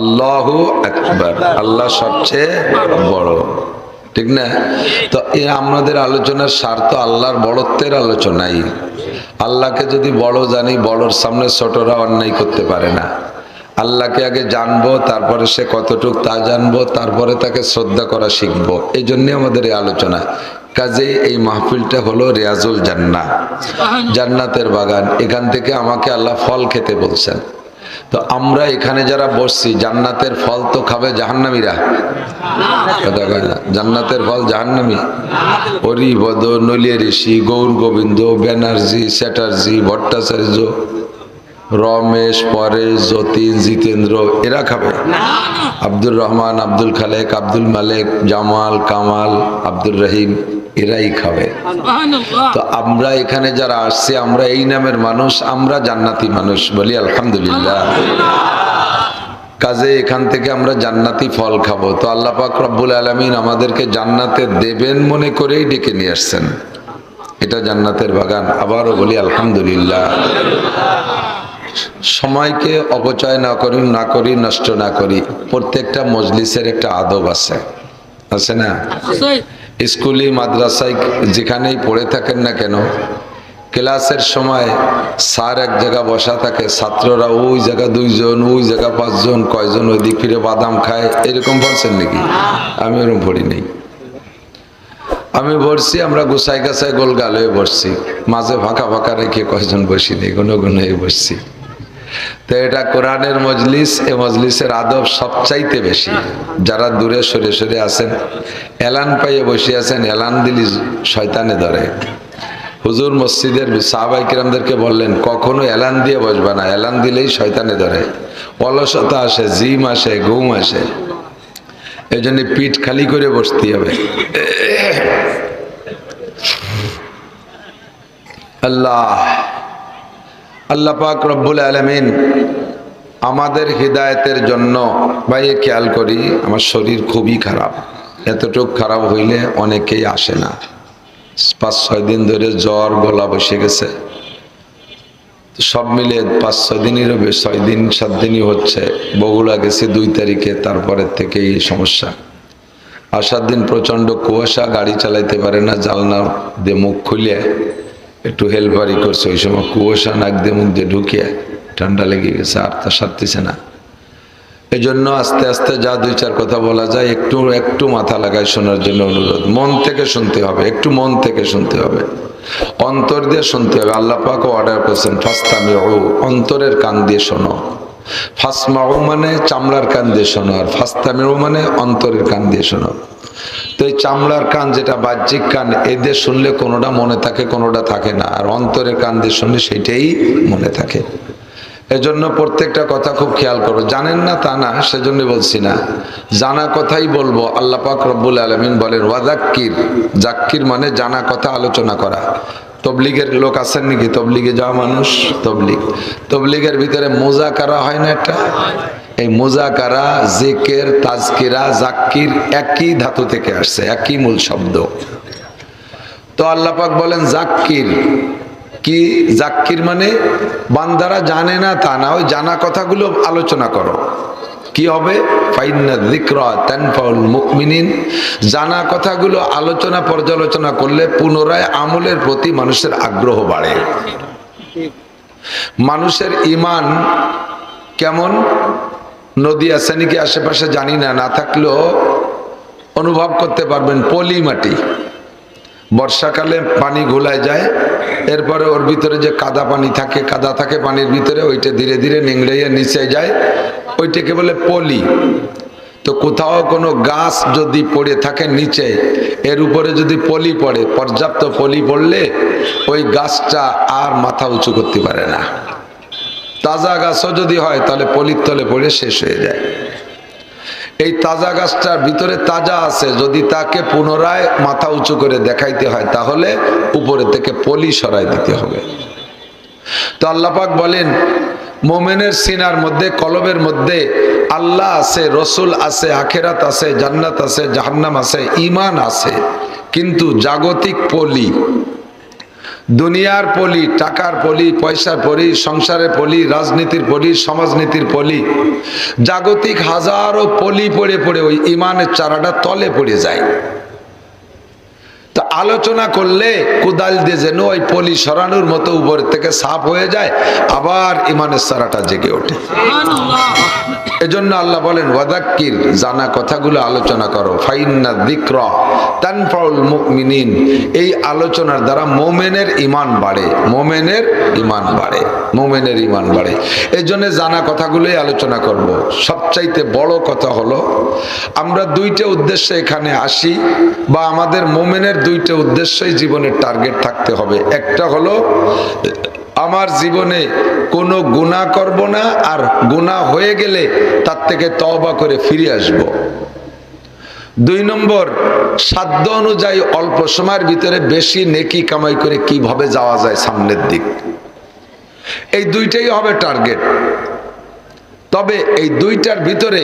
আল্লাহু আকবার, আল্লাহ সবচেয়ে বড়, ঠিক না? তো এই আমাদের আলোচনার স্বার্থ আল্লাহর বড়ত্বের আলোচনাই। আল্লাহকে যদি বড় জানি, বড়র সামনে ছোটরা অন্যায় করতে পারে না। আল্লাহকে আগে জানবো, তারপরে সে কতটুক তা জানবো, তারপরে তাকে শ্রদ্ধা করা শিখবো। এই জন্যে আমাদের এই আলোচনা। কাজেই এই মাহফিলটা হলো রিয়াজুল জান্নাহ, জান্নাতের বাগান। এখান থেকে আমাকে আল্লাহ ফল খেতে বলছেন। তো আমরা এখানে যারা বসছি, জান্নাতের ফল তো খাবে জাহান্নামীরা, কথা কয় না? জান্নাতের ফল জাহান্নামী? হরিপদ, নলিয়া ঋষি, গৌর গোবিন্দ, ব্যানার্জি, চ্যাটার্জি, ভট্টাচার্য, রমেশ, পরেশ, যতীন, জিতেন্দ্র এরা খাবে? আব্দুর রহমান, আব্দুল খালেক, আব্দুল মালেক, জামাল, কামাল, আব্দুর রহিম এরাই খাবে। তো আমরা এখানে যারা আসছি, আমরা এই নামের মানুষ, আমরা জান্নাতি মানুষ, বলি আলহামদুলিল্লাহ। কাজে এখান থেকে আমরা জান্নাতি ফল খাবো। তো আল্লাহ পাক রব্বুল আলামিন আমাদেরকে জান্নাতে দেবেন মনে করেই ডেকে নিয়ে আসছেন। এটা জান্নাতের বাগান। আবারও বলি আলহামদুলিল্লাহ। সময়কে অপচয় না করি, নষ্ট না করি। প্রত্যেকটা মজলিসের একটা আদব আছে, আছে না? স্কুলে, মাদ্রাসায়, যেখানেই পড়ে থাকেন না কেন, ক্লাসের সময় স্যার এক জায়গা বসা থাকে, ছাত্ররা ওই জায়গা 2 জন, ওই জায়গা 5 জন, কয়জন ওই দিক ফিরে বাদাম খায়, এরকম বলছেন নাকি? আমি এরকম পড়ি নাই। আমি বসছি, আমরা গুছাই গাছায় গোল গাল হয়ে বসছি, মাঝে ফাঁকা ফাঁকা রেখে কয়জন বসি নেই, গুনো হয়ে বসছি। তো এটা কোরআনের মজলিস। এ মজলিসের আদব সবচাইতে বেশি। যারা দূরে সরে সরে আছেন, এলান পাইয়ে বসে আছেন, এলান দিলি শয়তানে ধরে। হুজুর মসজিদের সাহাবায়ে কিরামদেরকে বললেন, কখনো এলান দিয়ে বসবা না, এলান দিলেই শয়তানে ধরে, অলসতা আসে, জিম আসে, ঘুম আসে। এই জন্য পিঠ খালি করে বসতে হবে। আল্লাহ পাক রব্বুল আলামিন আমাদের হিদায়াতের জন্য, ভাই খেয়াল করি, আমার শরীর খুবই খারাপ। এতটুক খারাপ হইলে অনেকেই আসে না। 5-6 দিন ধরে জ্বর, গলা বসে গেছে। সব মিলে 5-6 দিনেরও বেশি, 6 দিন 7 দিনই হচ্ছে। বগুড়া গেছে 2 তারিখে, তারপরের থেকেই এই সমস্যা। আসার দিন প্রচন্ড কুয়াশা, গাড়ি চালাইতে পারে না, জানলা দিয়ে মুখ খুলে একটু হেলপারি করছে। ওই সময় কুয়াশা নাক দিয়ে মুখ দিয়ে ঢুকিয়ে ঠান্ডা লেগে গেছে, আর তা সারতেছে না। এই জন্য আস্তে আস্তে যা 2-4 কথা বলা যায়, একটু মাথা লাগায় শোনার জন্য অনুরোধ। মন থেকে শুনতে হবে, একটু মন থেকে শুনতে হবে, অন্তর দিয়ে শুনতে হবে। আল্লাহ পাক অর্ডার করেছেন, ফাসতামিউ, অন্তরের কান দিয়ে শোনো। ফাসমাউ মানে চামড়ার কান দিয়ে শোনো, আর ফাসতামিউ মানে অন্তরের কান দিয়ে শোনো। তো এই চামড়ার কান, যেটা বাহ্যিক কান, এদের শুনলে কোনোটা মনে থাকে, কোনোটা থাকে না। আর অন্তরের কান দিয়ে শুনলে সেটাই মনে থাকে। এজন্য প্রত্যেকটা কথা খুব খেয়াল করো। জানেন না তা না, সেজন্য বলছি না, জানা কথাই বলবো। আল্লাহ পাক রব্বুল আলামিন বলেন, ওয়াজাক্কির, জাক্কির মানে জানা কথা আলোচনা করা। তবলিগের লোক আছেন নাকি? তবলিগে যাওয়া মানুষ, তবলিগের ভিতরে মুজাকারা হয় না একটা? এই মুজাকারা, জিকির, তাজকিরা, জাক্কির একই ধাতু থেকে আসছে, একই মূল শব্দ। তো আল্লাহ পাক বলেন জাক্কির। কি জাক্কির মানে? বান্দারা জানে না তা না, ওই জানা কথাগুলো আলোচনা করো। কি হবে? ফাইন্না যিকরা তানফাউল মুমিনিন। জানা কথাগুলো আলোচনা পর্যালোচনা করলে পুনরায় আমলের প্রতি মানুষের আগ্রহ বাড়ে। মানুষের ঈমান কেমন? নদী আছে নাকি আশেপাশে জানি না, না থাকলেও অনুভব করতে পারবেন। পলি মাটি, বর্ষাকালে পানি ঘোলায় যায়, এরপরে ওর ভিতরে যে কাদা পানি থাকে, কাদা থাকে পানির ভিতরে, ওইটা ধীরে ধীরে নিংড়াইয়া নিচে যায়, ওইটাকে বলে পলি। তো কোথাও কোনো গাছ যদি পড়ে থাকে নিচে, এর উপরে যদি পলি পড়ে, পর্যাপ্ত পলি পড়লে ওই গাছটা আর মাথা উঁচু করতে পারে না। তাজা গাছও যদি হয় তাহলে পলির তলে পড়ে শেষ হয়ে যায়। এই তাজা গাছটার ভিতরে তাজা আছে, যদি তাকে পুনরায় মাথা উঁচু করে দেখাইতে হয় তাহলে উপরে থেকে পলি সরাই দিতে হবে। তো আল্লাহ পাক বলেন, মোমেনের সিনার মধ্যে, কলবের মধ্যে আল্লাহ আছে, রসুল আছে, আখেরাত আছে, জান্নাত আছে, জাহান্নাম আছে, ঈমান আছে, কিন্তু জাগতিক পলি, দুনিয়ার পলি, টাকার পলি, পয়সার পলি, সংসারের পলি, রাজনীতির পলি, সমাজনীতির পলি, জাগতিক হাজারো পলি পড়ে পড়ে ওই ইমানের চারাটা তলে পড়ে যায়। তো আলোচনা করলে কোদাল দিয়ে যেন ওই পলি সরানোর মতো উপর থেকে সাফ হয়ে যায়, আবার ইমানের চারাটা জেগে ওঠে। এজন্য আল্লাহ বলেন ওয়াদাক্কির, জানা কথাগুলো আলোচনা করো, ফাইন্না যিকরা তানফাউল মুমিনিন। এই আলোচনার দ্বারা মুমিনের ঈমান বাড়ে, মুমিনের ঈমান বাড়ে, মুমিনের ঈমান বাড়ে। এজন্য জানা কথাগুলোই আলোচনা করব। সবচাইতে বড় কথা হলো আমরা দুইটা উদ্দেশ্যে এখানে আসি, বা আমাদের মুমিনের দুইটা উদ্দেশ্যই জীবনের টার্গেট থাকতে হবে। একটা হলো আমার জীবনে কোনো গুনাহ করব না, আর গুনাহ হয়ে গেলে তার থেকে তওবা করে ফিরে আসব। 2 নম্বর, সাধ্য অনুযায়ী অল্প সময়ের ভিতরে বেশি নেকি কামাই করে কিভাবে যাওয়া যায় সামনের দিক। এই দুইটাই হবে টার্গেট। তবে এই দুইটার ভিতরে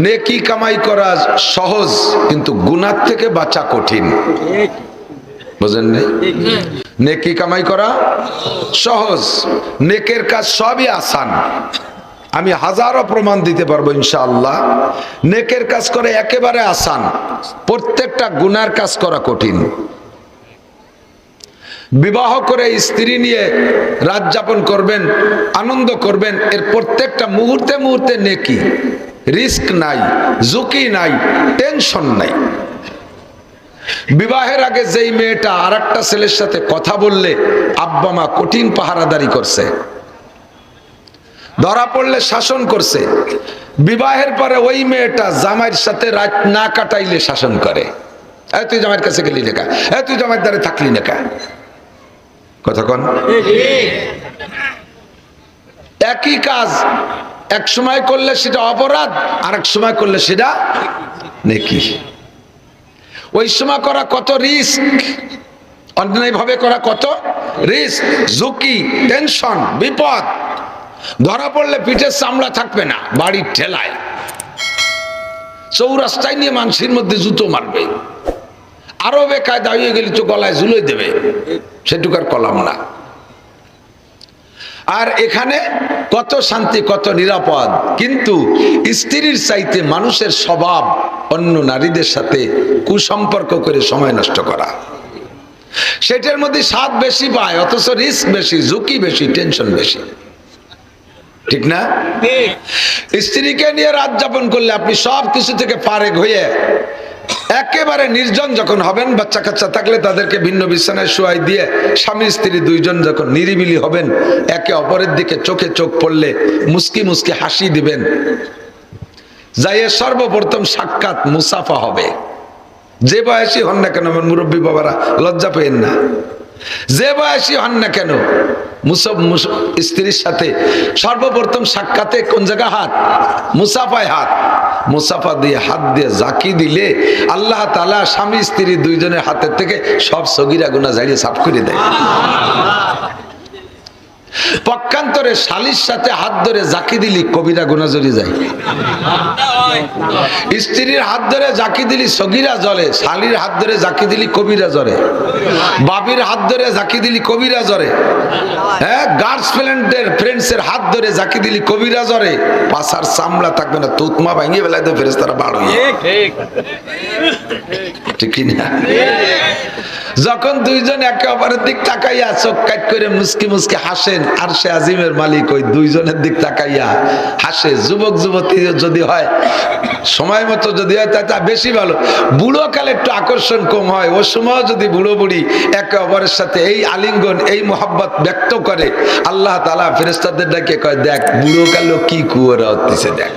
নেকি কামাই করা সহজ, কিন্তু গুনাহ থেকে বাঁচা কঠিন। বুঝেন নাই? নেকি কামাই করা সহজ, নেকের কাজ সবই আসান। আমি হাজারো প্রমাণ দিতে পারবো ইনশাআল্লাহ। নেকের কাজ করে একেবারে আসান, প্রত্যেকটা গুনার কাজ করা কঠিন। বিবাহ করে স্ত্রী নিয়ে রাত যাপন করবেন, আনন্দ করবেন, এর প্রত্যেকটা মুহূর্তে মুহূর্তে নেকি, রিস্ক নাই, ঝুঁকি নাই, টেনশন নাই। বিবাহের আগে যেই মেয়েটা আর একটা ছেলের সাথে কথা বললে আব্বা মা কঠিন পাহারাদারি করছে, ধরা পড়লে শাসন করছে, বিবাহের পরে ওই মেয়েটা জামাইয়ের সাথে রাত না কাটাইলে শাসন করে। তুই জামাইয়ের কাছে গেলি না, তুই জামাইয়ের দ্বারে থাকলি না। কথা কন? একই কাজ এক সময় করলে সেটা অপরাধ, আর এক সময় করলে সেটা নেকি। ওই সময় করা কত রিস্ক, অন্যায় ভাবে করা কত রিস্ক, ঝুঁকি, টেনশন, বিপদ। ধরা পড়লে পিঠের চামড়া থাকবে না, বাড়ির ঠেলায় চৌরাস্তায় নিয়ে মানুষের মধ্যে জুতো মারবে। আরো বেকায়দা হয়ে গেলে তো গলায় ঝুলে দেবে, সেটুকার কলাম না। আর এখানে কত শান্তি, কত নিরাপদ। কিন্তু স্ত্রীর চাইতে মানুষের স্বভাব অন্য নারীদের সাথে কুসম্পর্ক করে সময় নষ্ট করা, সেটার মধ্যে স্বাদ বেশি পায়, অথচ রিস্ক বেশি, ঝুঁকি বেশি, টেনশন বেশি। ঠিক না? স্ত্রীকে নিয়ে রাত যাপন করলে আপনি সব কিছু থেকে ফারেক হয়ে একেবারে নির্জন যখন হবেন, বাচ্চা কাচ্চা থাকলে তাদেরকে ভিন্ন বিছানায় শোয়াই দিয়ে স্বামী স্ত্রী দুইজন যখন নিরিবিলি হবেন, একে অপরের দিকে চোখে চোখ পড়লে মুস্কি মুস্কি হাসি দিবেন, যাইয়ে সর্বপ্রথম সাক্ষাৎ মুসাফা হবে। যে বয়সী হন না কেন, আমার মুরব্বী বাবারা লজ্জা পেয়েন না, যে বয়সী হন না কেন, স্ত্রীর সাথে সর্বপ্রথম সাক্ষাতে কোন জায়গা হাত? মুসাফায় হাত। মুসাফা দিয়ে হাত দিয়ে জাকি দিলে আল্লাহ তাআলা স্বামী স্ত্রী দুইজনের হাতের থেকে সব সগীরা গুনাহ ঝাড়িয়ে সাফ করে দেয়। পক্ষান্তরে শালীর সাথে হাত ধরে জাকি দিলি কবিরা গুনাহ ঝরে যায়। স্ত্রীর হাত ধরে জাকি দিলি সগীরা জ্বলে, শালীর হাত ধরে জাকি দিলি কবিরা জ্বরে, বাবির হাত ধরে জাকি দিলি কবিরা জ্বরে, হ্যাঁ, গার্লফ্রেন্ডের ফ্রেন্ডসের হাত ধরে জাকি দিলি কবিরা জ্বরে। পাছার চামড়া থাকবে না, তুতমা ভাঙিয়ে বেলায় তো ফেরেশতারা বার হয়ে। ঠিক না? যখন দুইজন একে অপরের দিক তাকাইয়া চোখ কাট করে মুস্কি মুস্কি হাসেন, আর সে আজিমের মালিক ওই দুইজনের দিক তাকাইয়া হাসে। যুবক যুবতী যদি হয়, সময় মতো যদি হয় তা বেশি ভালো। বুড়ো কালে একটু আকর্ষণ কম হয়, ও সময় যদি বুড়ো বুড়ি একে অপরের সাথে এই আলিঙ্গন, এই মোহাব্বত ব্যক্ত করে, আল্লাহ তাআলা ফেরেশতাদের ডেকে কয়, দেখ বুড়ো কালো কি কুয়োরা হচ্ছে, দেখ।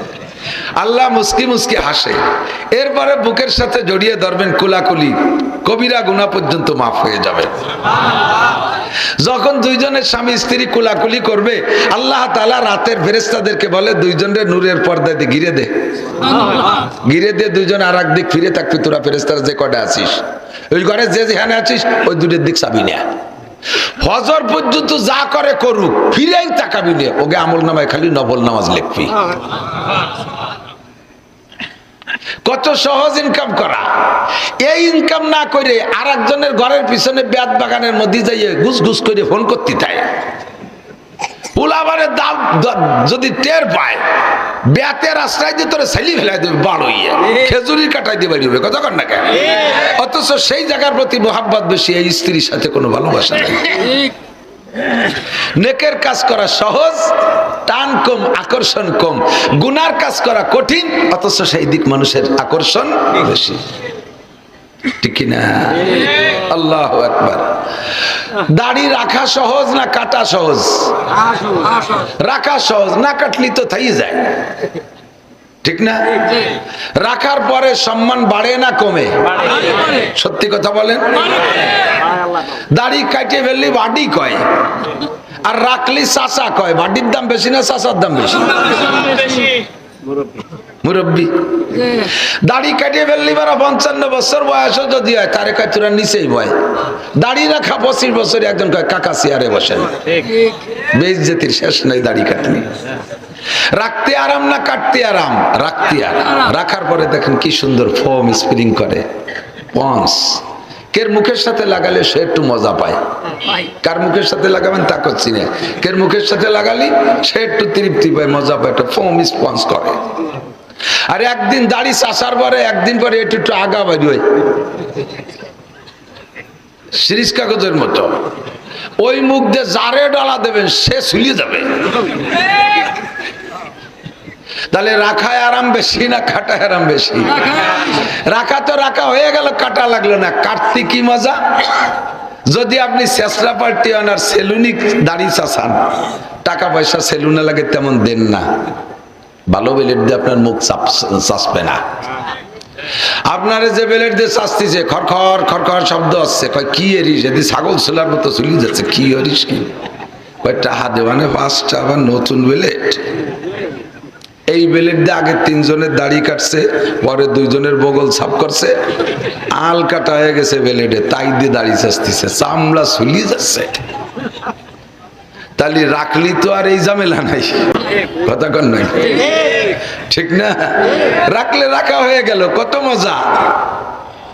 আল্লাহ মুস্কি মুস্কি হাসে। এরপরে বুকের সাথে জড়িয়ে ধরবেন, কুলাকুলি, কবিরা গুনাহ পর্যন্ত মাফ হয়ে যাবে। যখন দুইজনের স্বামী স্ত্রী কুলাকুলি করবে, আল্লাহ তাআলা রাতের ফেরেশতাদেরকে বলে, দুইজনের নূরের পর্দা দিয়ে ঘিরে দে, ঘিরে দিয়ে দুইজন আর এক দিক ফিরে থাকবি। তোরা ফেরেশতারা যে কটা আছিস, ওই ঘরে যে যেখানে আছিস, ওই দুটোর দিক চাবি না। ফজর পর্যন্ত যা করে করুক, ফিরেই তাকাবি না। ওকে আমল নামায় খালি নফল নামাজ লিখবি। কত সহজ ইনকাম করা। এই ইনকাম না করে আর একজনের ঘরের পিছনে বেত বাগানের মধ্যে যাইয়ে ঘুষ ঘুষ করে ফোন করতে চায়। পোলাবারের দাম যদি টের পায় বেতের রাস্তায় দিয়ে তোরে ছেলি ফেলাই দেবে, বাড় হইয়া খেজুরির কাটাই দিয়ে বাড়ি হবে, কথা কর না কেন? অথচ সেই জায়গার প্রতি মোহাব্বত বেশি, এই স্ত্রীর সাথে কোনো ভালোবাসা নেই। নেকের কাজ করা সহজ, টান কম, আকর্ষণ কম। গুনার কাজ করা কঠিন, অথচ সেই দিক মানুষের আকর্ষণ বেশি, ঠিক কিনা? আল্লাহু আকবার। দাড়ি রাখা সহজ না কাটা সহজ? রাখা সহজ, না কাটলি তো থাই যায়, ঠিক না? রাখার পরে সম্মান বাড়ে না কমে? সত্যি কথা বলেন। দাড়ি কাটিয়ে ফেললি বাড়ি কয়, আর রাখলি চাচা কয়। বাড়ির দাম বেশি না চাচার দাম বেশি? মুরব্বী। দাড়ি কাটিয়ে ফেললি 55 বছর বয়স যদি হয়, তারে কয় তোরা নিচেই বয়। দাড়ি রাখা 25 বছর একজন কয় কাকা চেয়ারে বসেন। বেইজ্জতির শেষ নাই দাড়ি কাটলি। রাখতে আরাম না কাটতে আরাম? রাখতে আরাম। রাখার পরে দেখেন কি সুন্দর ফোম স্প্রিং করে, পন্স। কের মুখের সাথে লাগালে সে একটু মজা পায়। কার মুখের সাথে লাগাবেন তা করছি না, কের মুখের সাথে লাগালি সে একটু তৃপ্তি পায়, মজা পায়, একটা ফোম স্পঞ্জ করে। আর একদিন দাড়ি চাষার পরে একদিন পরে একটু একটু আগা বাড়ি হয়, সিরিজ কাগজের মতো। ওই মুখ দিয়ে জারে ডালা দেবেন সে ঝুলিয়ে যাবে। তাহলে রাখায় আরাম বেশি না কাটায় আরাম বেশি? রাখা তো রাখা হয়ে গেল, কাটা লাগলো না। কাটতে কি মজা! যদি আপনি চেষ্টা পার্টি হন আর সেলুনি দাড়ি চাষান, টাকা পয়সা সেলুনে লাগে তেমন দেন না, ভালো বেলেট দিয়ে আপনার মুখ চাষবে না। আপনারে যে বেলেট দিয়ে চাষতেছে খরখর খরখর শব্দ আসছে, কয় কি এরিস, এদি ছাগল ছোলার মতো চলি যাচ্ছে, কি এরিস কি? কয় টাহা দেওয়ানে 5টা আবার নতুন বেলেট। এই বেলেট দিয়ে আগে 3 জনের দাড়ি কাটছে, পরে 2 জনের বগল ছাপ করছে, আল কাটা হয়ে গেছে বেলেটে, তাই দিয়ে দাড়ি চাষতেছে, চামড়া ঝুলিয়ে যাচ্ছে। তাহলে রাখলি তো আর এই ঝামেলা নাই, কথা কন নাই, ঠিক না? রাখলে রাখা হয়ে গেল, কত মজা।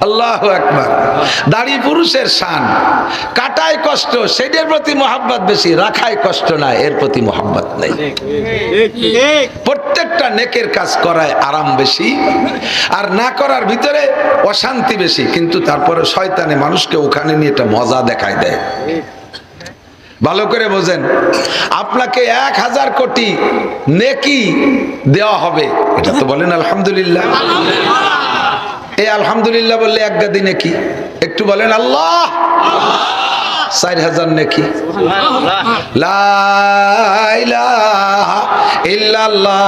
আল্লাহু আকবার। দাড়ি পুরুষের শান, কাটায় কষ্ট, সেটার প্রতি মোহাব্বত বেশি। রাখায় কষ্ট না, এর প্রতি মোহাব্বত নাই। প্রত্যেকটা নেকের কাজ করায় আরাম বেশি, আর না করার ভিতরে অশান্তি বেশি। কিন্তু তারপরে শয়তানে মানুষকে ওখানে নিয়ে একটা মজা দেখায় দেয়। ভালো করে বোঝেন, আপনাকে 1000 কোটি নেকি দেওয়া হবে, এটা তো বলেন আলহামদুলিল্লাহ। এই আলহামদুলিল্লাহ বললে 1 গাদি নেকি, একটু বলেন আল্লাহ। 4000 নেকি, লা ইলাহা ইল্লাল্লাহ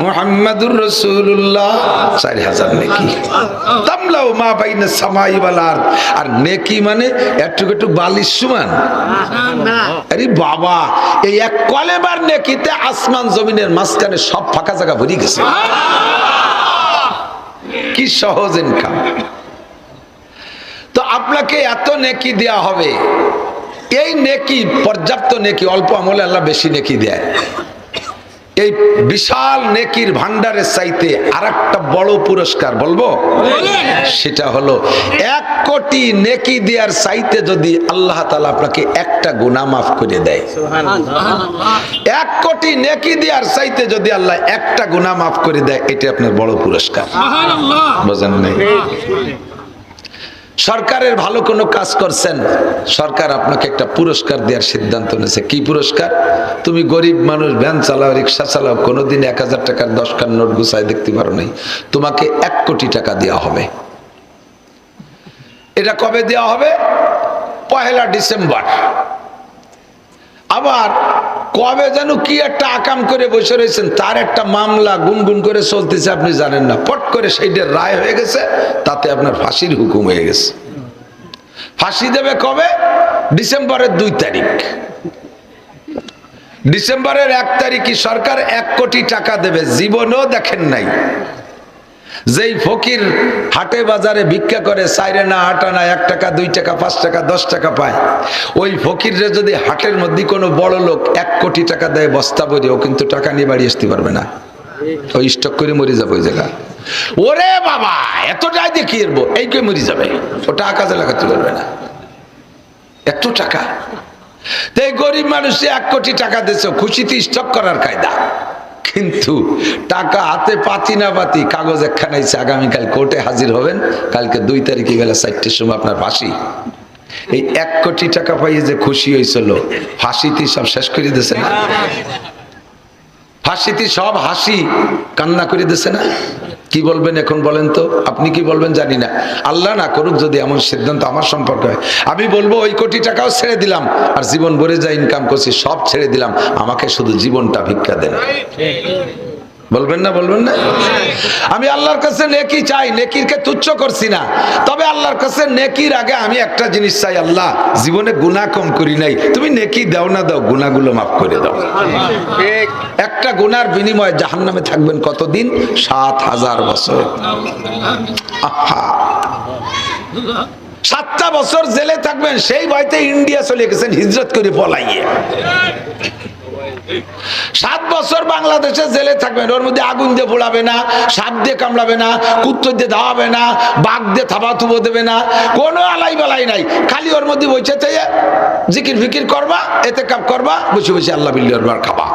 মুহাম্মাদুর রাসূলুল্লাহ, 4000 নেকি। তামলাউ মা বাইনা সামাই ওয়াল আরদ। আর নেকি মানে একটু একটু বালিশ সমান। আরে বাবা, এই এক কলেমার নেকিতে আসমান জমিনের মাঝখানে সব ফাঁকা জায়গা ভরে গেছে। কি সহজ ইনকাম। তো আপনাকে এত নেকি দেয়া হবে, এই নেকি পর্যাপ্ত নেকি, অল্প আমলে আল্লাহ বেশি নেকি দেয়। এই বিশাল নেকির ভান্ডারের চাইতে আরেকটা বড় পুরস্কার বলবো, সেটা হলো 1 কোটি নেকি দেওয়ার চাইতে যদি আল্লাহ তাআলা আপনাকে একটা গুনাহ মাফ করে দেয়। 1 কোটি নেকি দেওয়ার চাইতে যদি আল্লাহ একটা গুনাহ মাফ করে দেয়, এটা আপনার বড় পুরস্কার। বুঝেন নাই? সরকারের ভালো কোনো কাজ করছেন, সরকার আপনাকে একটা পুরস্কার দেওয়ার সিদ্ধান্ত নিয়েছে। কি পুরস্কার? তুমি গরিব মানুষ, ভ্যান চালাও, রিক্সা চালাও, কোনোদিন 1000 টাকার 10 খান নোট গুছায় দেখতে পারো নাই, তোমাকে 1 কোটি টাকা দেওয়া হবে। এটা কবে দেওয়া হবে? 1 ডিসেম্বর। আবার কবে যেন কি একটা আকাম করে বসে রয়েছেন, তার একটা মামলা গুনগুন করে চলতেছে, আপনি জানেন না, পট করে সেইটার রায় হয়ে গেছে, তাতে আপনার ফাঁসির হুকুম হয়ে গেছে। ফাঁসি দেবে কবে? ডিসেম্বরের 2 তারিখ। ডিসেম্বরের 1 তারিখে সরকার 1 কোটি টাকা দেবে। জীবনেও দেখেন নাই যেই ফকির হাটে বাজারে ভিক্ষা করে, 4 আনা 8 আনা 1 টাকা 2 টাকা 5 টাকা 10 টাকা পায়, ওই ফকিররে যদি হাটের মধ্যে কোনো বড় লোক 1 কোটি টাকা দেয় বস্তা ভরে, ও কিন্তু টাকা নিয়ে বাড়ি আসতে পারবে না। ওই স্টক করে মরে যাবে ওই জায়গা। ওরে বাবা এতটাই দেখিয়ে এই কে মরে যাবে, ওটা কাজে লাগাতে পারবে না, এত টাকা। তো এই গরিব মানুষে 1 কোটি টাকা দিয়েছে খুশিতে স্টক করার কায়দা, কিন্তু টাকা হাতে পাতি না পাতি কাগজ একখানা আছে, আগামীকাল কোর্টে হাজির হবেন, কালকে 2 তারিখে বেলা 4টের সময় আপনার ফাঁসি। এই 1 কোটি টাকা পাইয়ে যে খুশি হয়েছিল, ফাঁসিতে সব শেষ করে দিয়েছে না, ফাঁসিতে সব হাসি কান্না করে দিয়েছে না। কি বলবেন এখন বলেন তো, আপনি কি বলবেন জানি না, আল্লাহ না করুক যদি এমন সিদ্ধান্ত আমার সম্পর্কে হয়, আমি বলবো ওই কোটি টাকাও ছেড়ে দিলাম, আর জীবন ভরে যা ইনকাম করছি সব ছেড়ে দিলাম, আমাকে শুধু জীবনটা ভিক্ষা দেন। বলবেন না, বলবেন না? আমি আল্লাহর কাছে নেকি চাই, নেকিরকে তুচ্ছ করছি না, তবে আল্লাহর কাছে নেকির আগে আমি একটা জিনিস চাই, আল্লাহ জীবনে গুনাহ কম করি নাই, তুমি নেকি দাও না দাও, গুনাহগুলো মাফ করে দাও। একটা গুনার বিনিময়ে জাহান্নামে থাকবেন কতদিন? 7000 বছর। আহা, 7টা বছর জেলে থাকবেন, সেই ভয়তে ইন্ডিয়া চলে গেছেন হিজরত করে পলাইয়ে। 7 বছর বাংলাদেশে জেলে থাকবেন, ওর মধ্যে আগুন দিয়ে পোড়াবে না, সাপ দিয়ে কামড়াবে না, কুত্তর দিয়ে ধাওয়াবে না, বাঘ দিয়ে থাবা থুবো দেবে না, কোনো আলাই বালাই নাই, খালি ওর মধ্যে বসে থেকে জিকির ফিকির করবা, এতে কাপ করবা, বসে বসে আল্লাহ বিল্লাহর খাবা,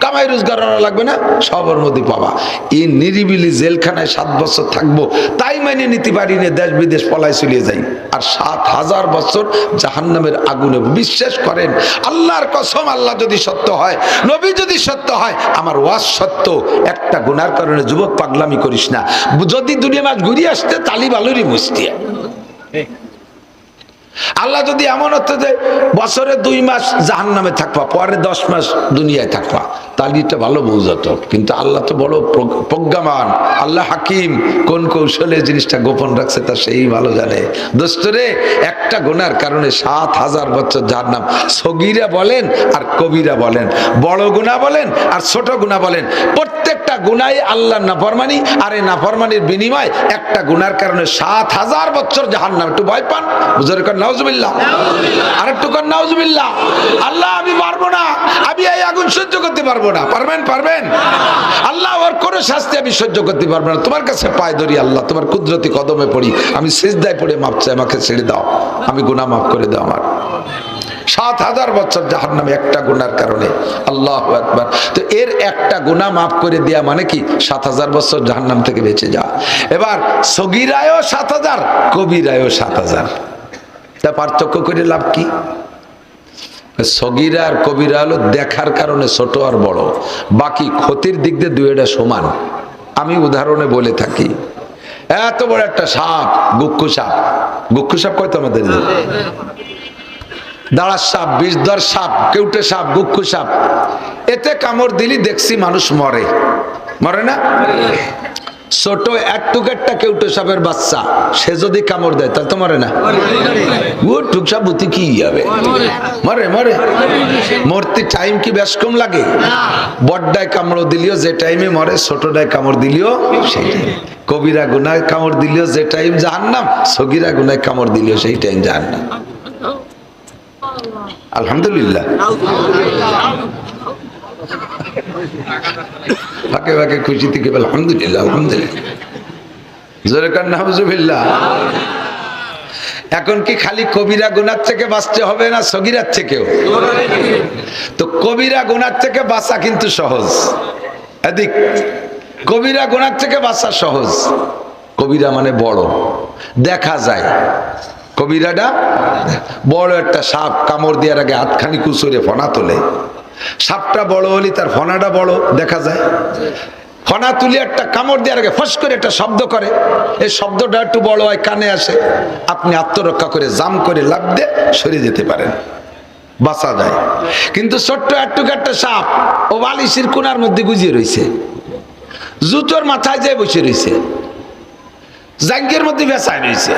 কামাই রোজগার লাগবে না, সবার মধ্যে পাবা। এই নিরিবিলি জেলখানায় 7 বছর থাকবো, তাই মেনে নিতে পারি না, দেশ বিদেশ পলাই চলে যাই, আর 7000 বছর জাহান্নামের আগুনে। বিশ্বাস করেন আল্লাহর কসম, আল্লাহ যদি সত্য হয়, নবী যদি সত্য হয়, আমার ওয়াজ সত্য, একটা গুনার কারণে যুবক পাগলামি করিস না, যদি দুনিয়া মাস ঘুরিয়ে আসতে তালি বালুরি মুস্তি। আল্লাহ যদি এমন হতো যে বছরে 2 মাস জাহান্নামে থাকবা, পরে 10 মাস দুনিয়ায় থাকবা, তাহলে এটা ভালো বুঝতো। কিন্তু আল্লাহ তো বড় প্রজ্ঞামান, আল্লাহ হাকিম, কোন কৌশলে জিনিসটা গোপন রাখছে তা সেই ভালো জানে। দোস্তরে, একটা গুনার কারণে 7000 বছর জাহান্নাম। সগীরা বলেন আর কবিরা বলেন, বড় গুনাহ বলেন আর ছোট গুনাহ বলেন, প্রত্যেকটা গুনাহই আল্লাহর নাফরমানি, আর এই নাফরমানির বিনিময়ে একটা গুনার কারণে 7000 বছর জাহান্নাম। একটু ভয় পান, বুঝতে পারেন? নাউজুবিল্লাহ, আরেকটু কর নাউজুবিল্লাহ। আল্লাহ আমি পারবো না, আমি এই আগুন সহ্য করতে পারবো না। পারবেন? পারবেন? আল্লাহ ওর কোনো শাস্তি আমি সহ্য করতে পারবো না, তোমার কাছে পায়ে ধরি, আল্লাহ তোমার কুদরতি কদমে পড়ি, আমি সিজদায় পড়ে মাপ চাই, আমাকে ছেড়ে দাও, আমি গুনাহ মাফ করে দাও আমার। 7000 বছর জাহান্নামে একটা গুনার কারণে। আল্লাহু আকবার। তো এর একটা গুনাহ মাফ করে দেয়া মানে কি? 7000 বছর জাহান্নাম থেকে বেঁচে যাওয়া। এবার সগীরায়ও 7000, কবিরায়ও 7000। তা পার্থক্য করে লাভ কি? সগীরা আর কবিরা হলো দেখার কারণে ছোট আর বড়, বাকি ক্ষতির দিক দিয়ে দুইটা সমান। আমি উদাহরণে বলে থাকি, এত বড় একটা সাপ, গুক্কু সাপ, গুক্কু সাপ কয়তো আমাদের, দাঁড়ার সাপ, বিষধর সাপ, কেউটে সাপ, গুক্কু সাপ, এতে কামড় দিলি দেখছি মানুষ মরে, মরে না? ছোট একটা কেউটে সাপের বাচ্চা, সে যদি কামড় দেয় তাহলে তো মরে না? ও টুকসা বুতি কি হবে, মরে মরে। মরতে টাইম কি বেশ কম লাগে? বড়ডায় কামড় দিলিও যে টাইমে মরে, ছোটডায় কামড় দিলিও সেই টাইম। কবিরা গুনায় কামড় দিলিও যে টাইম জাহান্নাম, সগীরা গুনায় কামড় দিলিও সেই টাইম জাহান্নাম। আলহামদুলিল্লাহ। ফাঁকে ফাঁকে খুশি থেকে আলহামদুলিল্লাহ, আলহামদুলিল্লাহ, জোরে কান নাউজুবিল্লাহ। এখন কি খালি কবিরা গুনার থেকে বাঁচতে হবে না সগীরার থেকেও? তো কবিরা গুনার থেকে বাঁচা কিন্তু সহজ, এদিক কবিরা গুনার থেকে বাঁচা সহজ। কবিরা মানে বড়, দেখা যায়। কবিরাটা বড় একটা সাপ, কামড় দেওয়ার আগে হাতখানি কুচুরে ফনা তোলে। সাপটা বড় হলে তার ফনাটা বড় দেখা যায়। ফনা তুলে একটা কামড় দেওয়ার আগে ফস করে একটা শব্দ করে, এই শব্দটা একটু বড় হয়, কানে আসে, আপনি আত্মরক্ষা করে জাম করে লাফ দিয়ে সরে যেতে পারেন, বাঁচা যায়। কিন্তু ছোট্ট একটা সাপ, ও বালিশের কোনার মধ্যে গুজিয়ে রয়েছে, জুতোর মাথায় যায় বসে রয়েছে, জাঙ্গের মধ্যে বেসায় রয়েছে,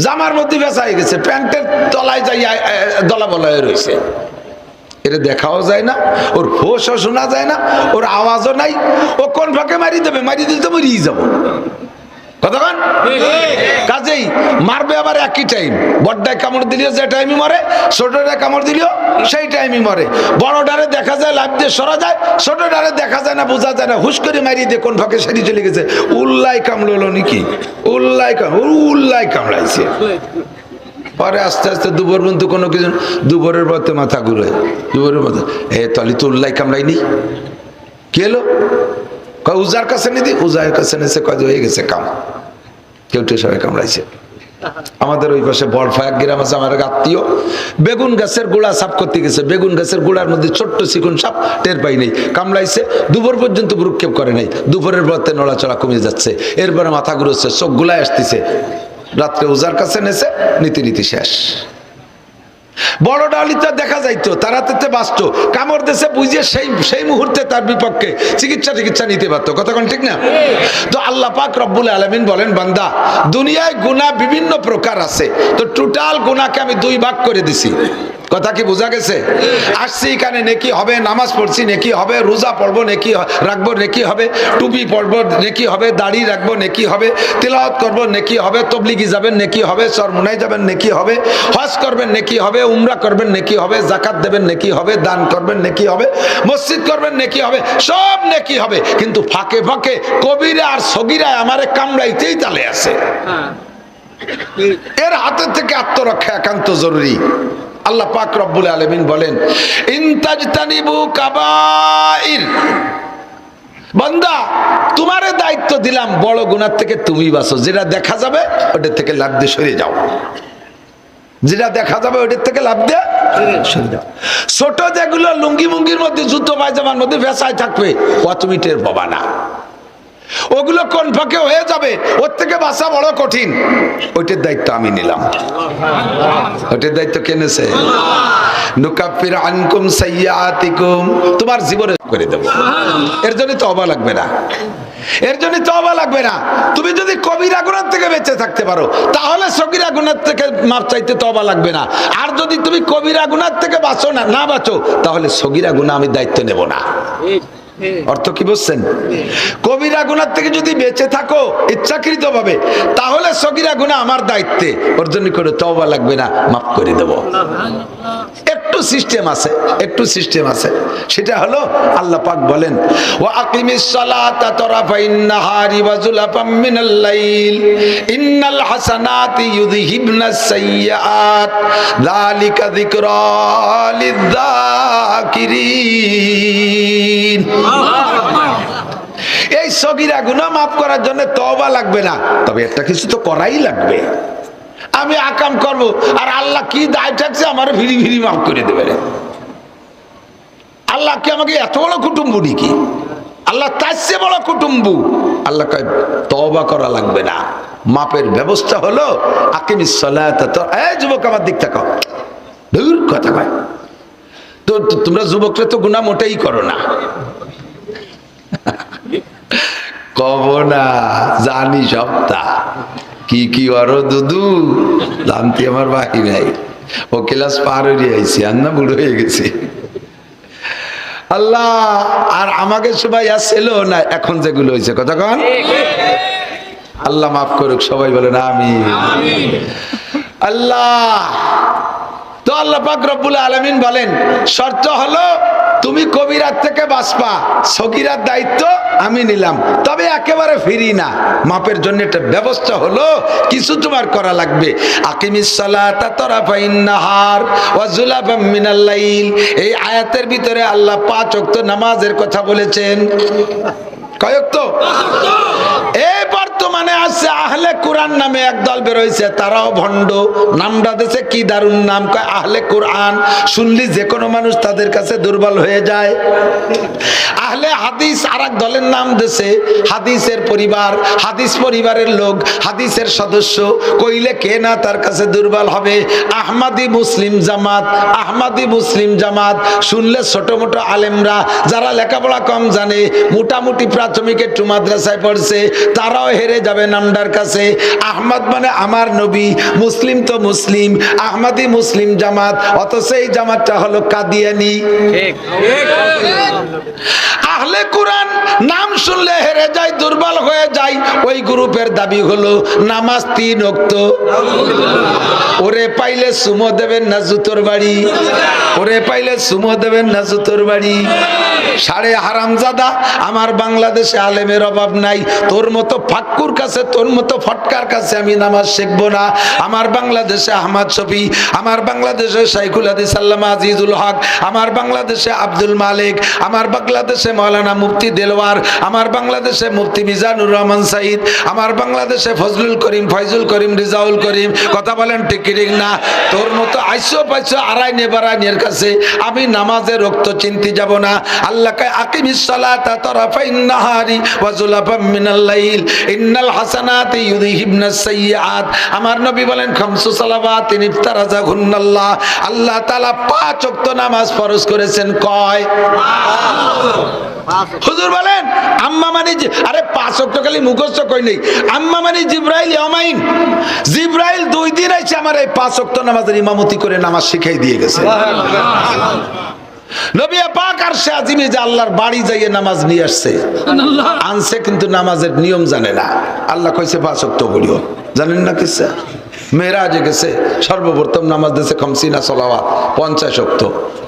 জামার মধ্যে বেসায় গেছে, প্যান্টের তলায় যাই দলা বলায় রয়েছে। এটা দেখাও যায় না, ওর হোশও শোনা যায় না, ওর আওয়াজও নাই। ও কোন ফাঁকে মারি দেবে, মারি দিলে তো মরিয়ে যাব। কতক্ষণ? কাজেই মারবে আবার একই টাইম। বড়টায় কামড় দিলেও যে টাইমই মরে, ছোটটায় কামড় দিলেও সেই টাইমই মরে। বড়টারে দেখা যায় লাভ দিয়ে সরা যায়, ছোটটারে দেখা যায় না, বোঝা যায় না, হুশ করে মারিয়ে দিয়ে কোন ফাঁকে সেরি চলে গেছে। উল্লাই কামড়লো নাকি, উল্লাই কামড়াইছে। পরে আস্তে আস্তে দুপুর পর্যন্ত কোনো কিছু, দুপুরের পথে মাথা ঘুরে, দুপুরের মধ্যে তলি তো উল্লাই কামড়াইনি, কি এলো? উজার কাছে নিদি, উজার কাছে নিয়েছে, কয় হয়ে গেছে কাম, কেউটে সবাই কামড়াইছে। আমাদের ওই পাশে বড়ফা এক গ্রাম আছে, আমার আত্মীয়, বেগুন গাছের গোড়া সাফ করতে গেছে, বেগুন গাছের গোড়ার মধ্যে ছোট্ট চিকুন সাপ, টের পাই নেই, কামড়াইছে। দুপুর পর্যন্ত ভ্রুক্ষেপ করে নাই, দুপুরের পথে নড়াচড়া কমে যাচ্ছে, এরপরে মাথা ঘুরোচ্ছে, চোখ গুলায় আসতেছে, রাত্রে উজার কাছে নেছে, নীতি শেষ। বড় ডালিটা দেখা যাইতো, তারা তেতে বাঁচত, কামড় দেশে বুঝে সেই মুহূর্তে তার বিপক্ষে চিকিৎসা নিতে পারতো। কতক্ষণ ঠিক না? তো আল্লাহ পাক রব্বুল আলামিন বলেন, বান্দা দুনিয়ায় গুনাহ বিভিন্ন প্রকার আছে, তো টোটাল গুনাহকে আমি দুই ভাগ করে দিছি। কথা কি বোঝা গেছে? আসছি এখানে নেকি হবে, নামাজ পড়ছি নেকি হবে, রোজা পড়বো নেকি রাখবো নেকি হবে, টুপি পড়বো নেকি হবে, দাড়ি রাখবো নেকি হবে, তিলাওয়াত করবো নেকি হবে, তবলিগি যাবেন নেকি হবে, চরমুনাই যাবেন নেকি হবে, হজ করবেন নেকি হবে, উমরা করবেন নেকি হবে, যাকাত দেবেন নেকি হবে, দান করবেন নেকি হবে, মসজিদ করবেন নেকি হবে, সব নেকি হবে। কিন্তু ফাঁকে ফাঁকে কবিরা আর সগীরায় আমারে কামড়াইতেই তালে আছে। এর হাতের থেকে আত্মরক্ষা একান্ত জরুরি। আল্লাহ পাক রব্বুল আলামিন বলেন, ইনতাজতানিবু কাবাইর, বান্দা তোমারে দায়িত্ব দিলাম বড় গুনাহ থেকে তুমি বাঁচো, যেটা দেখা যাবে ওটার থেকে লাভ দিয়ে সরে যাও, যেটা দেখা যাবে ওটার থেকে লাভ দিয়ে সরে যাও। ছোট যেগুলো লুঙ্গি মুঙ্গির মধ্যে, জুতো পায়জামার মধ্যে ভেসায় থাকবে, ও তুমি টের পাবা না, ওগুলো কোন ফাঁকে হয়ে যাবে, ওর থেকে বাঁচা বড় কঠিন, ওইটার দায়িত্ব আমি নিলাম। ওইটার দায়িত্ব কে নেছে? নুকাফির আনকুম সাইয়্যাতিকুম, তোমার জীবনে করে দেব। এর জন্য তওবা লাগবে না, এর জন্য তওবা লাগবে না। তুমি যদি কবিরা গুনাহ থেকে বেঁচে থাকতে পারো, তাহলে সগীরা গুনাহ থেকে মাপ চাইতে তওবা লাগবে না। আর যদি তুমি কবিরা গুনাহ থেকে বাঁচো না বাঁচো, তাহলে সগীরা গুনাহ আমি দায়িত্ব নেব না। অর্থ কি বুঝছেন? কবিরা গুনাহ থেকে যদি বেঁচে থাকো ইচ্ছাকৃত ভাবে, তাহলে সগীরা গুনাহ আমার দায়িত্বে, ওর জন্য করে তওবা লাগবে না, মাফ করে দেব। একটু সিস্টেম আছে, সেটা হলো আল্লাহ পাক বলেন, ওয়া আকিমিস সালাতা তারাফাইন নাহারি ওয়া যুলাফাম মিনাল লাইল ইন্নাল হাসানাতি ইউযহিবনাস সাইয়্যাত যালিকা যিকরা লিয-যাকিরিন। এই সগীরা গুনাহ মাফ করার জন্য তওবা লাগবে না, তবে একটা কিছু তো করাই লাগবে। আমি আকাম করব, আর আল্লাহ কি দায় থাকছে আমার ভিড়ি ভিড়ি মাফ করে দেবে। আল্লাহ কি আমাকে এত বড় কুটুম্ব নাকি? আল্লাহ তার চেয়ে বড় কুটুম্ব। আল্লাহ কয় তওবা করা লাগবে না, মাপের ব্যবস্থা হলো আকিমিস সালাতা। তো এই যুবক আমার দিক তাকাও, দূর কথা কয় তো, তোমরা যুবকরা তো গুনাহ মোটেই করো না। কব না, জানি সবটা কি আরো দুদু জানতে আমার বাকি নাই, ও ক্লাস পার হয়ে আইছি, আর না বুড়ো হয়ে গেছি। আল্লাহ আর আমাকে সবাই আসছিল না, এখন যেগুলো হয়েছে কতক্ষণ, আল্লাহ মাফ করুক, সবাই বলেন আমিন। আল্লাহ তো আল্লাহ পাক রব্বুল আলামিন বলেন, শর্ত হলো তুমি কবিরাত থেকে বাঁচবা, সগীরার দায়িত্ব আমি নিলাম, তবে একেবারে ফিরি না। মাপের জন্য একটা ব্যবস্থা হলো, কিছু তোমার করা লাগবে। আকিমিস সালাতা তারাফাইন নাহার ওয়া যুলাফাম মিনাল লাইল, এই আয়াতের ভিতরে আল্লাহ 5 ওয়াক্ত নামাজের কথা বলেছেন। কয় ওয়াক্ত? এই বর্তমানে আছে আহলে কোরআন নামে একদল বের হইছে, তারাও ভণ্ড, নামটা দিয়েছে কি দারুণ নাম, কয় আহলে কোরআন। শুনলি যে কোনো মানুষ তাদের কাছে দুর্বল হয়ে যায়। আহলে হাদিস আরেক দলের নাম দিয়েছে, হাদিসের পরিবার, হাদিস পরিবারের লোক, হাদিসের সদস্য, কইলে কে না তার কাছে দুর্বল হবে। আহমাদি মুসলিম জামাত, আহমাদি মুসলিম জামাত শুনলে ছোট মোটো আলেমরা, যারা লেখাপড়া কম জানে, মোটামুটি প্রাথমিক একটু মাদ্রাসায় পড়ছে, তারাও হেরে যাবে নামটার কাছে। আহমদ মানে আমার নবী, মুসলিম তো মুসলিম, আহমদি মুসলিম জামাত, অথচ এই জামাতটা হলো কাদিয়ানি। আহলে কোরআন নাম শুনলে হেরে যায়, দুর্বল হয়ে যায়। ওই গ্রুপের দাবি হলো নামাজ 3 ওয়াক্ত। ওরে পাইলে সুমো দেবেন না জুতোর বাড়ি, ওরে পাইলে সুমো দেবেন না জুতোর বাড়ি। সাড়ে হারামজাদা, আমার বাংলাদেশে আলেমের অভাব নাই। তোর মতো ফাক্কুর কাছে, তোর মতো ফটকার কাছে আমি নামাজ শিখবো না। আমার বাংলাদেশে আহমদ শফি, আমার বাংলাদেশে শাইখুল হাদিস আল্লামা আজিজুল হক, আমার বাংলাদেশে আব্দুল মালিক, আমার বাংলাদেশে মাওলানা মুফতি দেলওয়ার, আমার বাংলাদেশে মুফতি মিজানুর রহমান সাইদ, আমার বাংলাদেশে ফজলুল করিম, ফয়জুল করিম, রিজাউল করিম। কথা বলেন ঠিক কি ঠিক না? তোর মতো আইসো পাইসো আড়াই নেবারাইনের কাছে আমি নামাজের রক্ত চিনতে যাব না। আল্লাহ কয় আকিমিস সালাতা তারাফাইন নাহারি ওয়া যুলাফাম মিনাল লাইল ইন্নাল হাসানাতি ইউযহিবনাস সাইয়্যাত। আমার নবী বলেন খামসু সালাওয়াতিন ইফতারাজাহুন্নাল্লাহ, আল্লাহ তাআলা 5 ওয়াক্ত নামাজ ফরজ করেছেন। কয়? হুজুর বলেন আম্মা মানে আরে 5 ওয়াক্ত খালি মুখস্থ কই নেই। আম্মা মানে জিবরাইল ইয়ামাইন, জিবরাইল 2 দিন আইছে আমার এই 5 ওয়াক্ত নামাজের ইমামতি করে নামাজ শিখাই দিয়ে গেছে। নবী পাক আরশে আজিমে যে আল্লাহর বাড়ি যাইয়ে নামাজ নিয়ে আসছে, আনছে কিন্তু নামাজের নিয়ম জানে না। আল্লাহ কইছে 5 ওয়াক্ত পড়িও, জানেন না কিসে? মেরাজে গেছে, সর্বপ্রথম নামাজ দিয়েছে খামসিনা সালাওয়াত, 50 ওয়াক্ত।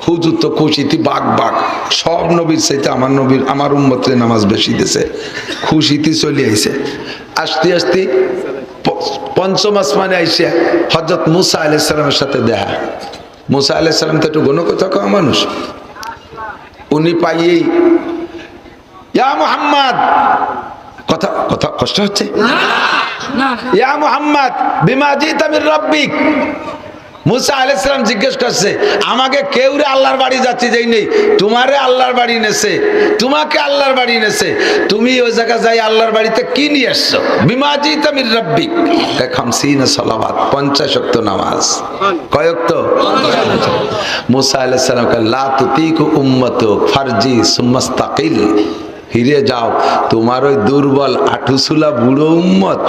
হুজুর তো খুশিতে বাগ বাগ, সব নবীর চাইতে আমার নবীর, আমার উম্মতের নামাজ বেশি দিয়েছে। খুশিতে চলে আইছে। আস্তে আস্তে 5ম আসমানে আইসা হযরত মুসা আলাইহিস সালামের সাথে দেখা। মুসা আলাইহিস সালাম তো একটু গণকথা কওয়া মানুষ। উনি পাইয়েই ইয়া মুহাম্মদ, কথা কথা কষ্ট হচ্ছে, ইয়া মুহাম্মদ বিমা জিতা মির রাব্বিক। মুসা আলাইহিস সালাম জিজ্ঞেস করছে আমাকে কেউ রে আল্লাহর বাড়ি যাচ্ছি যাই নেই, তোমারে আল্লাহর বাড়ি নেছে, তোমাকে আল্লাহর বাড়ি নেছে, তুমি ওই জায়গা যাই আল্লাহর বাড়িতে কি নিয়ে আসছো? বিমা জিতা মির রাব্বিক। খামসিনা সালাওয়াত, 50 ওয়াক্ত নামাজ। কয় ওয়াক্ত? মুসা আলাইহিস সালাম কে লা তুতিকু উম্মাতুক ফারজি সুম্মাস্তাকিল। ফিরে যাও, তোমার ওই দুর্বল আঠুসুলা বুড়ো উম্মত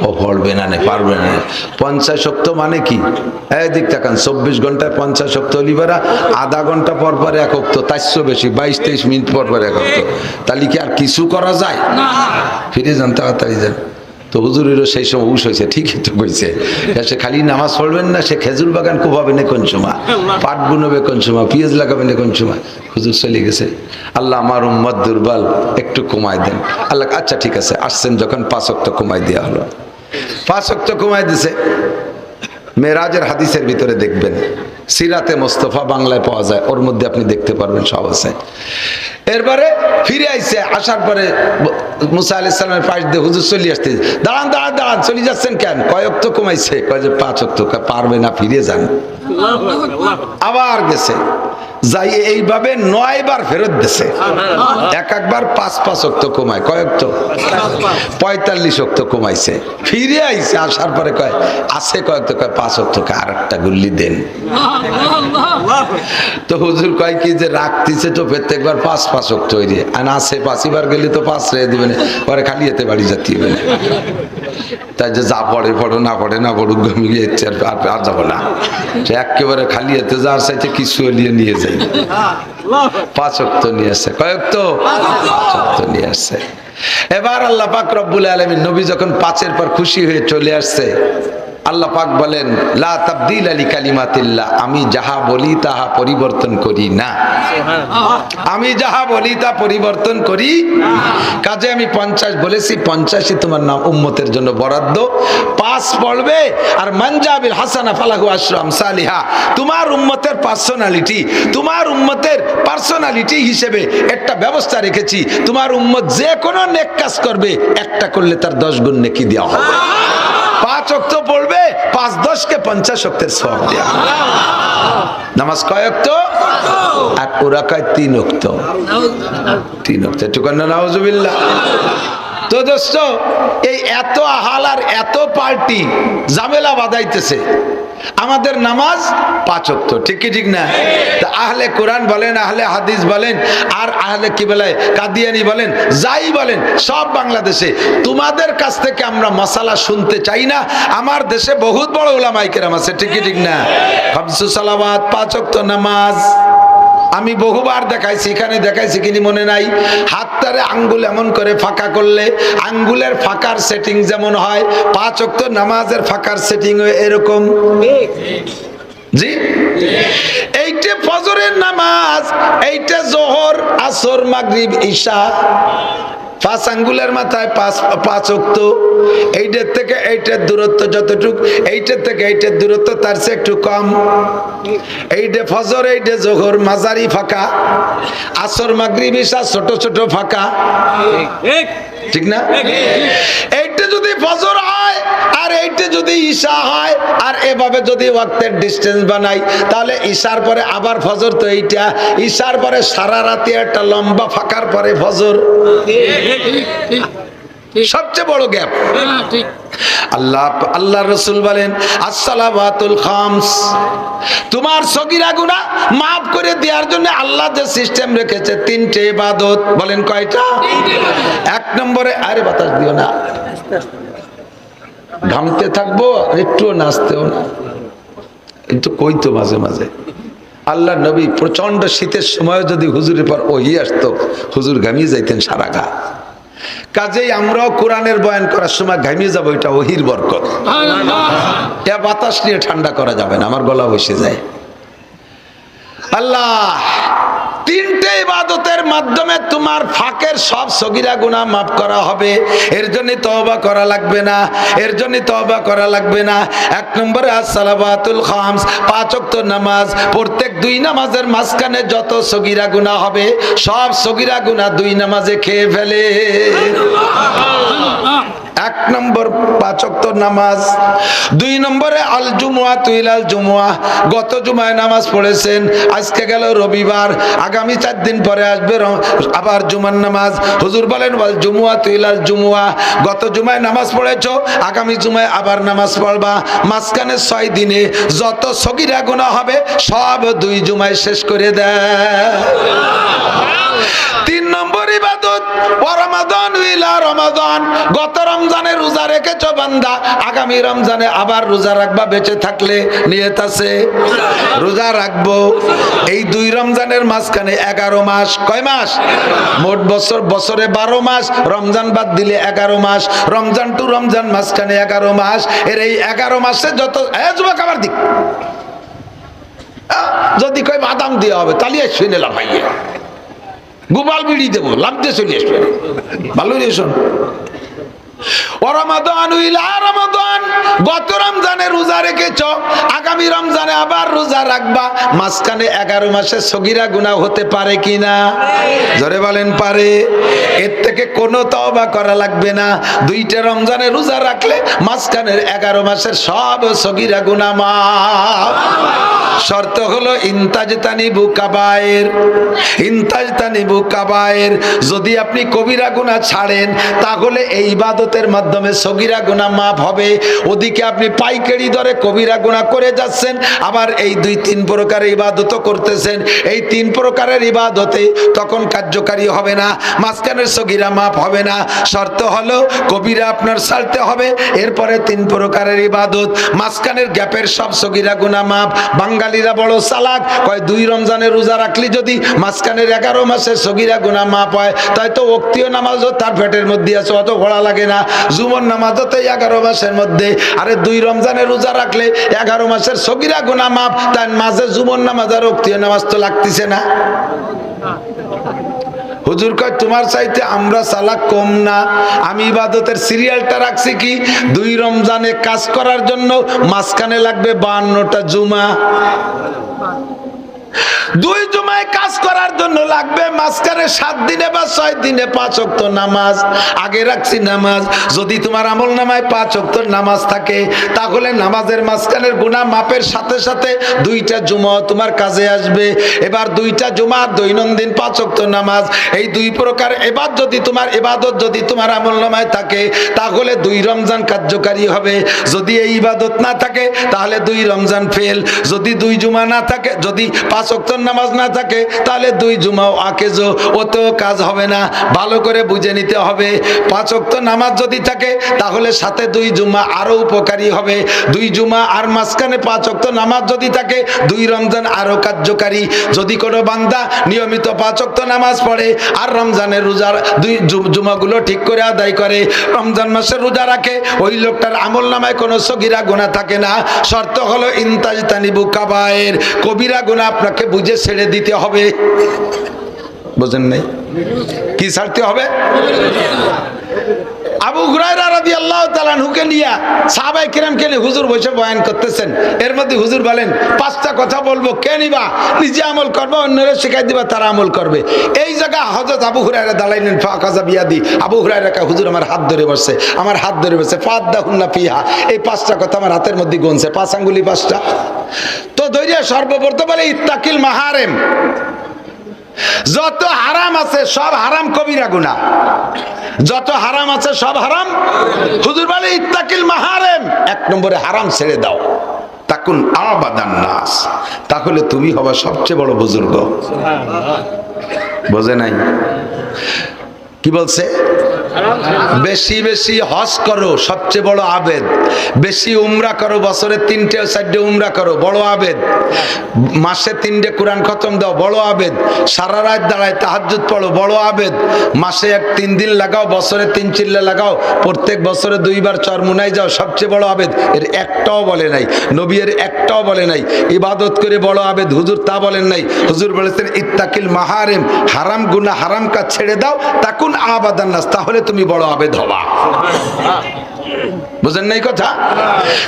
ও পড়বে না, পারবে না। 50 ওয়াক্ত মানে কি? এদিক তাকান, 24 ঘন্টায় 50 ওয়াক্ত লিবারা, আধা ঘন্টা পর পর 1 ওয়াক্ত, তার চেয়ে বেশি 22-23 মিনিট পর পর 1 ওয়াক্ত। তাহলে কি আর কিছু করা যায়? ফিরে যান, তাড়াতাড়ি যান। তো হুজুরেরও সেই সময় হুশ হয়েছে, ঠিকই তো কইছে। সে খালি নামাজ পড়বেন না, সে খেজুর বাগান কোপাবে না কোন সময়, পাট বুনবে কোন সময়, পেঁয়াজ লাগাবে না কোন সময়। হুজুর চলে গেছে। আল্লাহ আমার উম্মত দুর্বল, একটু কমায় দেন। আল্লাহ আচ্ছা ঠিক আছে, আসছেন যখন 5 ওয়াক্ত কমাই দেওয়া হলো। 5 ওয়াক্ত কমাই দিছে। মেরাজের হাদিসের ভিতরে দেখবেন, সিরাতে মোস্তফা বাংলায় পাওয়া যায়, ওর মধ্যে আপনি দেখতে পারবেন সব আছে। এরপরে ফিরে আইছে, আসার পরে মুসা আলাইহিস সালামের পাশ দিয়ে হুজুর চলে আসতে, দাঁড়ান দাঁড়ান দাঁড়ান, চলে যাচ্ছেন কেন? কয় ওয়াক্ত কমাইছে? কয় যে 5 ওয়াক্ত। পারবে না, ফিরে যান। আবার গেছে, যাই এইভাবে 9 বার ফেরত দিছে। একবার 5 ওয়াক্ত কমায়। কয় ওয়াক্ত? 45 ওয়াক্ত কমাইছে। ফিরে আইছে, আসার পরে কয় আছে কয় ওয়াক্ত? কয় 5 ওয়াক্ত। আর একটা গুল্লি দেন। তো হুজুর কয় কি যে রাখতেছে তো প্রত্যেকবার 5 ওয়াক্ত হয়ে যায়, আর আছে 5 বার গেলে তো 5 রেখে দিবেন, পরে খালি এতে বাড়ি যেতে হবে না। তাই যে যা পড়ে পড়ো, না পড়ে না পড়ুক, গমিয়ে আর যাবো না। সে একেবারে খালি এতে যাওয়ার চাইতে কিছু নিয়ে যাই। 5 ওয়াক্ত নিয়ে আসছে। কয় ওয়াক্ত? 5 ওয়াক্ত নিয়ে আসছে। এবার আল্লাহ পাক রব্বুল আলামিন নবী যখন 5-এর পর খুশি হয়ে চলে আসছে, আল্লাহ পাক বলেন লা তাবদীলা লিকালিমাতিল্লাহ, আমি যাহা বলি তাহা পরিবর্তন করি না। আমি যাহা বলি তা পরিবর্তন করি। কাজে আমি 50 বলেছি, 50ই তোমার নাম উম্মতের জন্য বরাদ্দ। 5 পড়বে, আর মানজাবিল হাসানা ফালাহু আশরু আমসালিহা। তোমার উম্মতের পার্সোনালিটি, তোমার উম্মতের পার্সোনালিটি হিসেবে একটা ব্যবস্থা রেখেছি। তোমার উম্মত যে কোনো নেক কাজ করবে, একটা করলে তার 10 গুণ নেকি দেওয়া হবে। 5 ওয়াক্ত পড়বে, 5-10 কে 50 ওয়াক্তের সওয়াব দেয়া। নামাজ কয় ওয়াক্ত? আর ওরা কয় 3 ওয়াক্ত। 3 ওয়াক্ত। একটু কন্যা নাউজুবিল্লাহ। তো দোস্ত, এই এত আহাল আর এত পার্টি ঝামেলা বাঁধাইতেছে, আমাদের নামাজ 5 ওয়াক্ত, ঠিক কি ঠিক না? তা আহলে কোরআন বলেন, আহলে হাদিস বলেন, আর আহলে কি বলে কাদিয়ানি বলেন, যাই বলেন, সব বাংলাদেশে তোমাদের কাছ থেকে আমরা মাসালা শুনতে চাই না। আমার দেশে বহুত বড় উলামায়ে কেরাম আছে, ঠিক কি ঠিক না? খামসু সালাওয়াত, 5 ওয়াক্ত নামাজ, আমি বহুবার দেখাইছি, এখানে দেখাইছি কিনি মনে নাই, হাতটারে আঙ্গুল এমন করে ফাঁকা করলে আঙ্গুলের ফাঁকার সেটিং যেমন হয় 5 ওয়াক্ত নামাজের ফাঁকার সেটিং এরকম। জি, এইটা ফজরের নামাজ, এইটা জোহর, আসর, মাগরিব, ঈশা, 5 আঙ্গুলের মাথায় 5 ওয়াক্ত। এইটার থেকে এইটার দূরত্ব যতটুক, এইটার থেকে এইটার দূরত্ব তার চেয়ে একটু কম। এইটা ফজর, এইটা জোহর মাঝারি ফাঁকা, আসর, মাগরিব, ঈশা ছোট ছোট ফাঁকা, ঠিক না? এইটা যদি ফজর হয় আর এইটা যদি ঈশা হয় আর এভাবে যদি ওয়াক্তের ডিসটেন্স বানাই, তাহলে ঈশার পরে আবার ফজর, তো এইটা ঈশার পরে সারা রাতে একটা লম্বা ফাঁকার পরে ফজর, সবচেয়ে বড় গ্যাপ। আল্লাহ রাসূল বলেন আসসালাওয়াতুল খামস, তোমার সগীরা গুনাহ maaf করে দেওয়ার জন্য আল্লাহ যে সিস্টেম রেখেছে 3টে ইবাদত। বলেন কয়টা? 1 নম্বরে, আরে বাতাস দিও না, ঘামতে থাকবো, একটু নাচতেও না, একটু কইতো মাঝে মাঝে। আল্লাহ নবী প্রচন্ড শীতের সময় যদি হুজুরের পর ওহি আসতো, হুজুর ঘামিয়ে যাইতেন সারা গা। কাজেই আমরাও কোরআনের বয়ান করার সময় ঘামিয়ে যাবো, এটা ওহির বরকত। বাতাস নিয়ে ঠান্ডা করা যাবে না, আমার গলা বসে যায়। আল্লাহ 3টে ইবাদতের মাধ্যমে তোমার ফাঁকের সব সগীরা গুনাহ মাফ করা হবে। এর জন্য তওবা করা লাগবে না, এর জন্য তওবা করা লাগবে না। 1 নম্বরে আসসালাওয়াতুল খামস, 5 ওয়াক্ত নামাজ। প্রত্যেক 2 নামাজের মাঝখানে যত সগীরা গুনাহ হবে সব সগীরা গুনাহ 2 নামাজে খেয়ে ফেলে। 1 নম্বর 5 ওয়াক্ত নামাজ। 2 নম্বরে আল জুমুআতু ইলাল জুমুআহ, গত জুমায় নামাজ পড়েছেন, আজকে গেল রবিবার, আগামী 4 দিন পরে আসবে আবার জুমার নামাজ। হুজুর বলেন ওয়াল জুমুআতু ইলাল জুমুআহ, গত জুমায় নামাজ পড়েছো, আগামী জুমায় আবার নামাজ পড়বা। মাঝখানে 6 দিনে যত সগীরা গুনাহ হবে সব 2 জুমায় শেষ করে দেয়। 3 নম্বর ইবাদত ওয়া রমাদান ইলা রমাদান, গত রমজানে রোজা রেখেছো বান্দা, আগামী রমজানে আবার রোজা রাখবা, বেঁচে থাকলে নিয়ত আছে রোজা রাখবো। এই 2 রমজানের মাঝখানে 11 মাস, কয় মাস? মোট বছরে 12 মাস, রমজান বাদ দিলে 11 মাস, রমজান টু রমজান মাঝখানে 11 মাস। এর এই 11 মাসে যত যুবক আমার দিক যদি কয় বাদাম দেওয়া হবে, তালিয়ে শুনে লাফাইয়ে গোপাল বিড়ি দেবো, লাভ দিয়ে চলে আসবে। ভালো রেশন। গত রমজানে রোজা রেখেছ, আগামী রমজানে আবার রোজা রাখবা, মাঝখানে 11 মাসে সগীরা গুনাহ হতে পারে কিনা? জোরে বলেন পারে। এর থেকে কোনো তওবা করা লাগবে না। 2টা রমজানে রোজা রাখলে মাঝখানের 11 মাসের সব সগীরা গুনাহ মাফ। শর্ত হলো ইনতাজতানিবু কাবায়ের, ইনতাজতানিবু কাবায়ের। যদি আপনি কবিরা গুনাহ ছাড়েন তাহলে এই ইবাদতের মাধ্যমে সগীরা গুনাহ মাফ হবে। ওদিকে আপনি পাইকারি দরে কবিরা গুনাহ করে যাচ্ছেন, আবার এই 2-3 প্রকারের ইবাদতও করতেছেন। এই 3 প্রকারের ইবাদতে তখন কার্যকারী হবে না, মাঝখানের সগীরা মাফ হবে না। শর্ত হলো কবিরা আপনার ছাড়তে হবে, এরপরে 3 প্রকারের ইবাদত, মাঝখানের গ্যাপের সব সগীরা গুনাহ মাফ। বাঙালিরা বড় চালাক, কয় 2 রমজানে রোজা রাখলে যদি মাঝখানের 11 মাসের সগীরা গুনাহ মাফ হয়, তাই তো ওক্তীয় নামাজও তার পেটের মধ্যে আছে, অত ঘোড়া লাগে না। জুমার নামাজও তো 11 মাসের মধ্যে, আরে 2 রমজানে রোজা রাখলে 11 মাসের সগীরা গুনাহ মাফ, তাই মাঝে জুমার নামাজ আর ওক্তীয় নামাজ তো লাগতেছে না। হুজুর কয় তোমার চাইতে আমরা চালাক কম না, আমি ইবাদতের সিরিয়ালটা রাখছি কি 2 রমজানে কাজ করার জন্য মাঝখানে লাগবে 52টা জুমা, 2 জুমায় কাজ করার জন্য লাগবে মাঝখানে 7 দিনে বা 6 দিনে 5 ওয়াক্ত নামাজ। আগে রাখছি নামাজ, যদি তোমার আমল নামায় 5 ওয়াক্ত নামাজ থাকে তাহলে নামাজের মাঝখানের গুনাহ মাপের সাথে সাথে 2টা জুমা তোমার কাজে আসবে। এবার 2টা জুমা দৈনন্দিন 5 ওয়াক্ত নামাজ, এই 2 প্রকার ইবাদত যদি তোমার আমল নামায় থাকে তাহলে 2 রমজান কার্যকারী হবে। যদি এই ইবাদত না থাকে তাহলে 2 রমজান ফেল। যদি 2 জুমা না থাকে, যদি 5 5 ওয়াক্তের নামাজ না থাকে তাহলে 2 জুমাও আকেজো, ওতেও কাজ হবে না। ভালো করে বুঝে নিতে হবে, 5 ওয়াক্ত নামাজ যদি থাকে তাহলে সাথে 2 জুমা আরো উপকারী হবে। 2 জুমা আর মাঝখানে 5 ওয়াক্ত নামাজ যদি থাকে 2 রমজান আরো কার্যকারী। যদি কোনো বান্দা নিয়মিত 5 ওয়াক্ত নামাজ পড়ে আর রমজানের রোজার 2 জুমাগুলো ঠিক করে আদায় করে, রমজান মাসের রোজা রাখে, ওই লোকটার আমল নামায় কোনো সগীরা গুনাহ থাকে না। শর্ত হলো ইনতাজতানিবু কাবায়ের, কবিরা গুনাহ আপনাকে বুঝে ছেড়ে দিতে হবে। বুঝেন নাই? কি ছাড়তে হবে? আবু হুরায়রা রাদিয়াল্লাহু তাআলা আনহুকে নিয়ে সাহাবায়ে কিরামকে নিয়ে হুজুর বসে বয়ান করতেছেন। এর মধ্যে হুজুর বলেন 5টা কথা বলবো, কে নিবা? নিজে আমল করবে, অন্যরা শিখাই দিবা, তারা আমল করবে। এই জায়গা হযরত আবু হুরায়রা দাঁড়াইলেন, ফাকাযা বিয়াদি। আবু হুরায়রা কা হুজুর আমার হাত ধরে বসে, আমার হাত ধরে বসে, ফাদাহুন্না ফিহা। এই 5টা কথা আমার হাতের মধ্যে গুনছে, 5 আঙ্গুলি 5টা। তো দৈরিয়া সর্বপ্রথম বলে ইত্তাকিল মাহারিম, যত হারাম আছে সব হারাম কবিরা গুনাহ, যত হারাম আছে সব হারাম। হুজুর বলে ইত্তাকিল মাহারিম, 1 নম্বরে হারাম ছেড়ে দাও। তাকুন আবাদান নাস, তাহলে তুমি হবা সবচেয়ে বড় বুজুর্গ। বোঝে নাই? কি বলছে? বেশি বেশি হজ করো, সবচেয়ে বড় আবেদ। বেশি উমরা করো, বছরে 3টে 4টে উমরা করো, বড় আবেদ। মাসে 3টে কোরআন খতম দাও, বড় আবেদ। সারা রাত দাঁড়ায় তাহাজ্জুদ পড়ো, বড় আবেদ। মাসে 3 দিন লাগাও, বছরে 3 চিল্লা লাগাও, প্রত্যেক বছরে 2 বার চরমুনায় যাও, সবচেয়ে বড় আবেদ। এর একটাও বলে নাই নবী, এর একটাও বলে নাই ইবাদত করে বড় আবেদ। হুজুর তা বলেন নাই। হুজুর বলেছেন ইত্তাকিল মাহারিম, হারাম গুনাহ হারাম কাজ ছেড়ে দাও, তাকুন আবাদান নাস, তাহলে তুমি বড় আবেদ হবা। বুঝেন নাই কথা?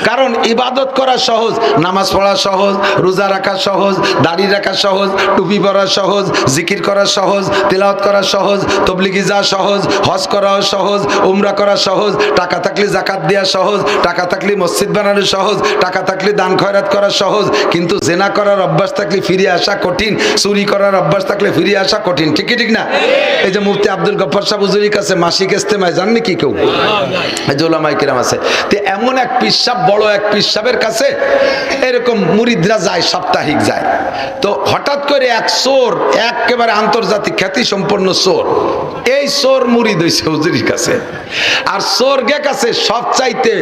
কারণ ইবাদত করা সহজ, নামাজ পড়া সহজ, রোজা রাখা সহজ, দাড়ি রাখা সহজ, টুপি পরা সহজ, জিকির করা সহজ, তেলাওয়াত করা সহজ, তাবলীগে যাওয়া সহজ, হজ করাও সহজ, উমরা করা সহজ, টাকা থাকলে যাকাত দেওয়া সহজ, টাকা থাকলে মসজিদ বানানো সহজ, টাকা থাকলে দান খয়রাত করা সহজ। কিন্তু জেনা করার অভ্যাস থাকলে ফিরে আসা কঠিন, চুরি করার অভ্যাস থাকলে ফিরে আসা কঠিন। ঠিক কি ঠিক না? এই যে মুফতি আব্দুল গফফার সাহেব হুজুরের কাছে মাসিক ইজতেমায় জান নাকি কেউ? এই যে উলামায়ে কিরাম আছে, তো এমন এক পিসাব, বড় এক পিসাবের কাছে এরকম মুরিদরা যায়, সাপ্তাহিক যায়। তো হঠাৎ করে এক চোর, একেবারে আন্তর্জাতিক খ্যাতি সম্পন্ন চোর, এই চোর মুরিদ হইছে হুজুরের কাছে। আর চোরগে কাছে সবচাইতে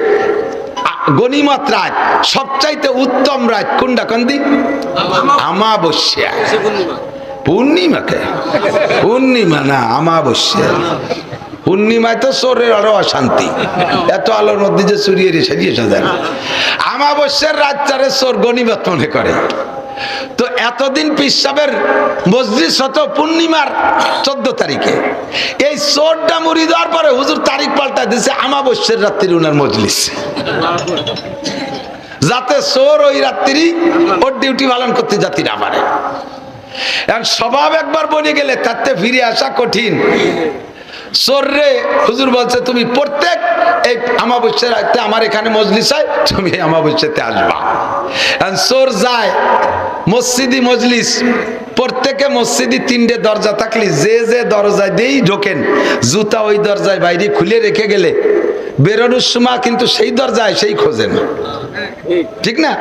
গনিমত রাত, সবচাইতে উত্তম রাত কোনটা? কন্দি আমাবস্যা। পূর্ণিমাকে? পূর্ণিমা না, আমাবস্যা। পূর্ণিমায় তো চোরের আরো অশান্তি, এত আলোর মধ্যে যে চুরিয়ে সাজিয়ে সাজায়। আমাবস্যার রাতটারে চোর গনিমত মনে করে। তো এতদিন পিসাবের মজলিস হতো পূর্ণিমার 14 তারিখে। এই চোরটা মুড়ি দেওয়ার পরে হুজুর তারিখ পাল্টা দিয়েছে আমাবস্যার রাত্রি উনার মজলিস, যাতে চোর ওই রাত্রি ওর ডিউটি পালন করতে যাত্রী না পারে। স্বভাব একবার বনে গেলে তাতে ফিরে আসা কঠিন। চোররে হুজুর বলছে তুমি প্রত্যেক এই আমাবস্যার রাতে আমার এখানে মজলিস হয়, তুমি এই আমাবস্যাতে আসবা। চোর যায় মসজিদি মজলিস, প্রত্যেকে মসজিদি 3টে দরজা থাকলে যে যে দরজায় দিয়েই ঢোকেন, জুতা ওই দরজায় বাইরে খুলে রেখে গেলে বেরোনোর সময় কিন্তু সেই দরজায় সেই খোঁজেন। ঠিক না?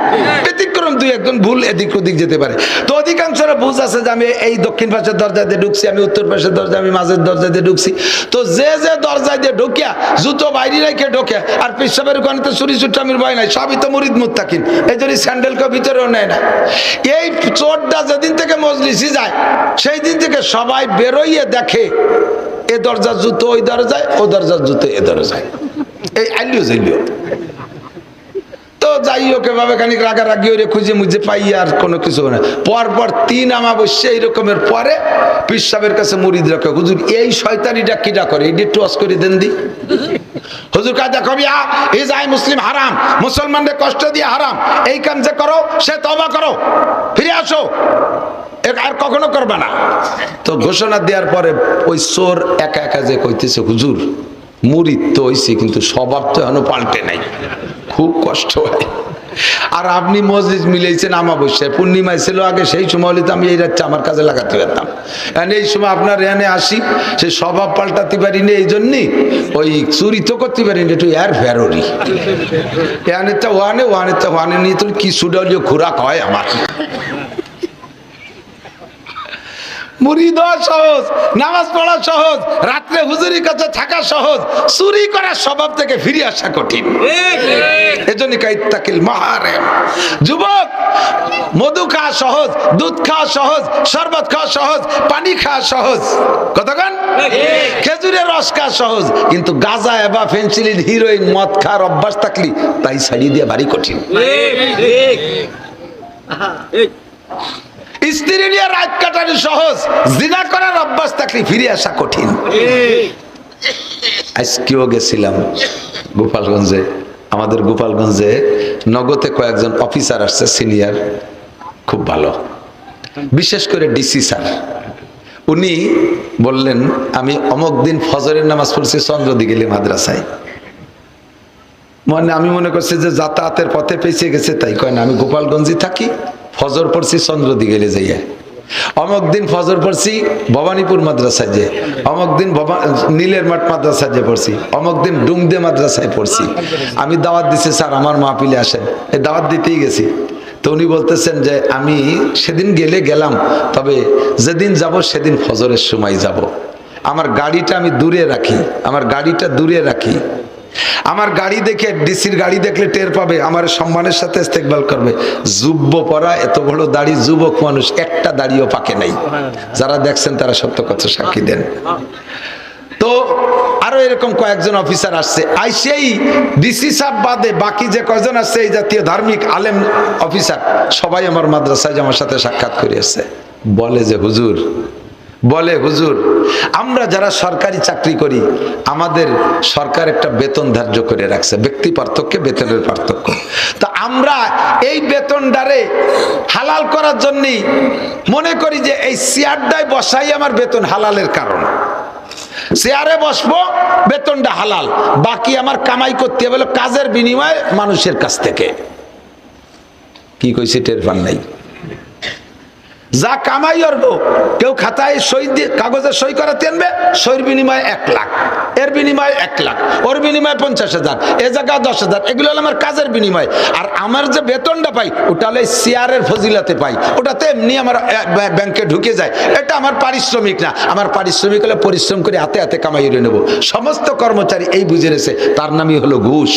ব্যতিক্রম 2-1 ভুল এদিক ওদিক যেতে পারে। তো অধিকাংশরা বুঝ আছে যে আমি এই দক্ষিণ পাশের দরজা দিয়ে ঢুকছি, আমি উত্তর পাশের দরজা, আমি মাঝের দরজা দিয়ে ঢুকছি। তো যে যে দরজায় দিয়ে ঢুকিয়া জুতো বাইরে রেখে ঢোকে, আর পেশাবের ওখানে তো চুরি চুট্টামির ভয় নাই, সবই তো মুরিদ মুত্তাকিন, এই জন্য স্যান্ডেলকে ভিতরেও নেয় না। এই চোরটা যেদিন থেকে মজলিসে যায় সেই দিন থেকে সবাই বেরোইয়ে দেখে এ দরজার জুতো ওই দরজায়, ও দরজার জুতো এ দরজায়, এই আইলিও যাইলিও। তো যাই হোক, এভাবে খানিক রাগারাগি ওরে খুঁজে মুজে পাই, আর কোনো কিছু না। পরপর 3 আমাবস্যা এইরকমের পরে পীর সাহেবের কাছে মুরিদ রাখে, হুজুর এই শয়তানিটা কিটা করে, এই একটু ওয়াজ করে দেন দি। হুজুর কা দেখো বিয়া, এই যাই মুসলিম হারাম, মুসলমানদের কষ্ট দিয়ে হারাম, এই কাম যে করো সে তওবা করো, ফিরে আসো, আর কখনো করবে না। তো ঘোষণা দেওয়ার পরে ওই চোর একা একা যে কইতেছে, হুজুর মুরিদ তো হইছে কিন্তু স্বভাব তো এখনো পাল্টে নাই, খুব কষ্ট হয়। আর আপনি মসজিদ মিলেছেন আমাবস্যায়, পূর্ণিমায় ছিল আগে, সেই সময় হলে তো আমি এই রাতটা আমার কাজে লাগাতে পারতাম। এই সময় আপনার এখানে আসি, সে স্বভাব পাল্টাতে পারিনি, এই জন্যই ওই চুরি তো করতে পারিনি, একটু এর ফেরোরি এখানে তো ওয়ানে নিয়ে তো কি সুডলীয় খোরাক হয় আমার। মুড়ি দেওয়া সহজ, নামাজ পড়া সহজ, রাত্রে হুজুরির কাছে থাকা সহজ, চুরি করার স্বভাব থেকে ফিরে আসা কঠিন। এজন্য কাইত্তাকিল মাহারেম। যুবক, মধু খাওয়া সহজ, দুধ খাওয়া সহজ, শরবত খাওয়া সহজ, পানি খাওয়া সহজ, কতক্ষণ খেজুরের রস খাওয়া সহজ, কিন্তু গাঁজা এবা ফেন্সিলিন হিরোইন মদ খাওয়ার অভ্যাস থাকলি তাই ছাড়িয়ে দিয়ে ভারী কঠিন। স্ত্রী নিয়ে রাত কাটানো সহজ, জিনা করার অভ্যাস থাকলে ফিরে আসা কঠিন। আজকেও গেছিলাম গোপালগঞ্জে, আমাদের গোপালগঞ্জে নগদে কয়েকজন অফিসার আসছে, সিনিয়র, খুব ভালো, বিশেষ করে ডিসি স্যার। উনি বললেন আমি অমুক দিন ফজরের নামাজ পড়ছি চন্দ্রদিঘিলি মাদ্রাসায়। মানে আমি মনে করছি যে যাতায়াতের পথে পেঁচে গেছে, তাই কয় না, আমি গোপালগঞ্জে থাকি, ফজর পড়ছি চন্দ্রদিঘিলে যাইয়া, অমুক দিন ফজর পড়ছি ভবানীপুর মাদ্রাসায় যে, অমুক দিন নীলের মাঠ মাদ্রাসায় যে পড়ছি, অমুক দিন ডুমদে মাদ্রাসায় পড়ছি। আমি দাওয়াত দিছি, স্যার আমার মাহফিলে আসেন, এই দাওয়াত দিতেই গেছি। তো উনি বলতেছেন যে আমি সেদিন গেলাম, তবে যেদিন যাব সেদিন ফজরের সময় যাব। আমার গাড়িটা আমি দূরে রাখি, আমার গাড়িটা দূরে রাখি। আমার গাড়ি দেখে, ডিসির গাড়ি দেখলে টের পাবে, আমার সম্মানের সাথে ইস্তেকবাল করবে। যুব্য পরা, এত বড় দাড়ি, যুবক মানুষ, একটা দাড়িও পাকে নাই। যারা দেখছেন তারা সত্য কথা সাক্ষী দেন। তো আরো এরকম কয়েকজন অফিসার আসছে, আইসেই ডিসি সাহেব বাদে বাকি যে কয়জন আসছে এই জাতীয় ধার্মিক আলেম অফিসার সবাই আমার মাদ্রাসায় আমার সাথে সাক্ষাৎ করে আসছে। বলে যে হুজুর, আমরা যারা সরকারি চাকরি করি আমাদের সরকার একটা বেতন ধার্য করে রাখছে, ব্যক্তি পার্থক্যে বেতনের পার্থক্য। তো আমরা এই বেতনটারে হালাল করার জন্যই মনে করি যে এই চেয়ারটায় বসাই আমার বেতন হালালের কারণ। চেয়ারে বসবো, বেতনটা হালাল, বাকি আমার কামাই করতে হবে কাজের বিনিময়ে মানুষের কাছ থেকে। কি কইছি টের পান নাই? যা কামাই করবো, কেউ খাতায় সই দিয়ে কাগজে সই করাতে আনবে, সইর বিনিময়ে 1 লাখ, এর বিনিময়ে 1 লাখ, ওর বিনিময়ে 50,000, এ জায়গায় 10,000, এগুলো হলো আমার কাজের বিনিময়। আর আমার যে বেতনটা পাই ওটা হলো চেয়ারের ফজিলাতে পাই, ওটাতে এমনি আমার ব্যাংকে ঢুকে যায়, এটা আমার পারিশ্রমিক না। আমার পারিশ্রমিক হলে পরিশ্রম করে হাতে হাতে কামাই করে নেবো। সমস্ত কর্মচারী এই বুঝে রেছে, তার নামই হলো ঘুষ।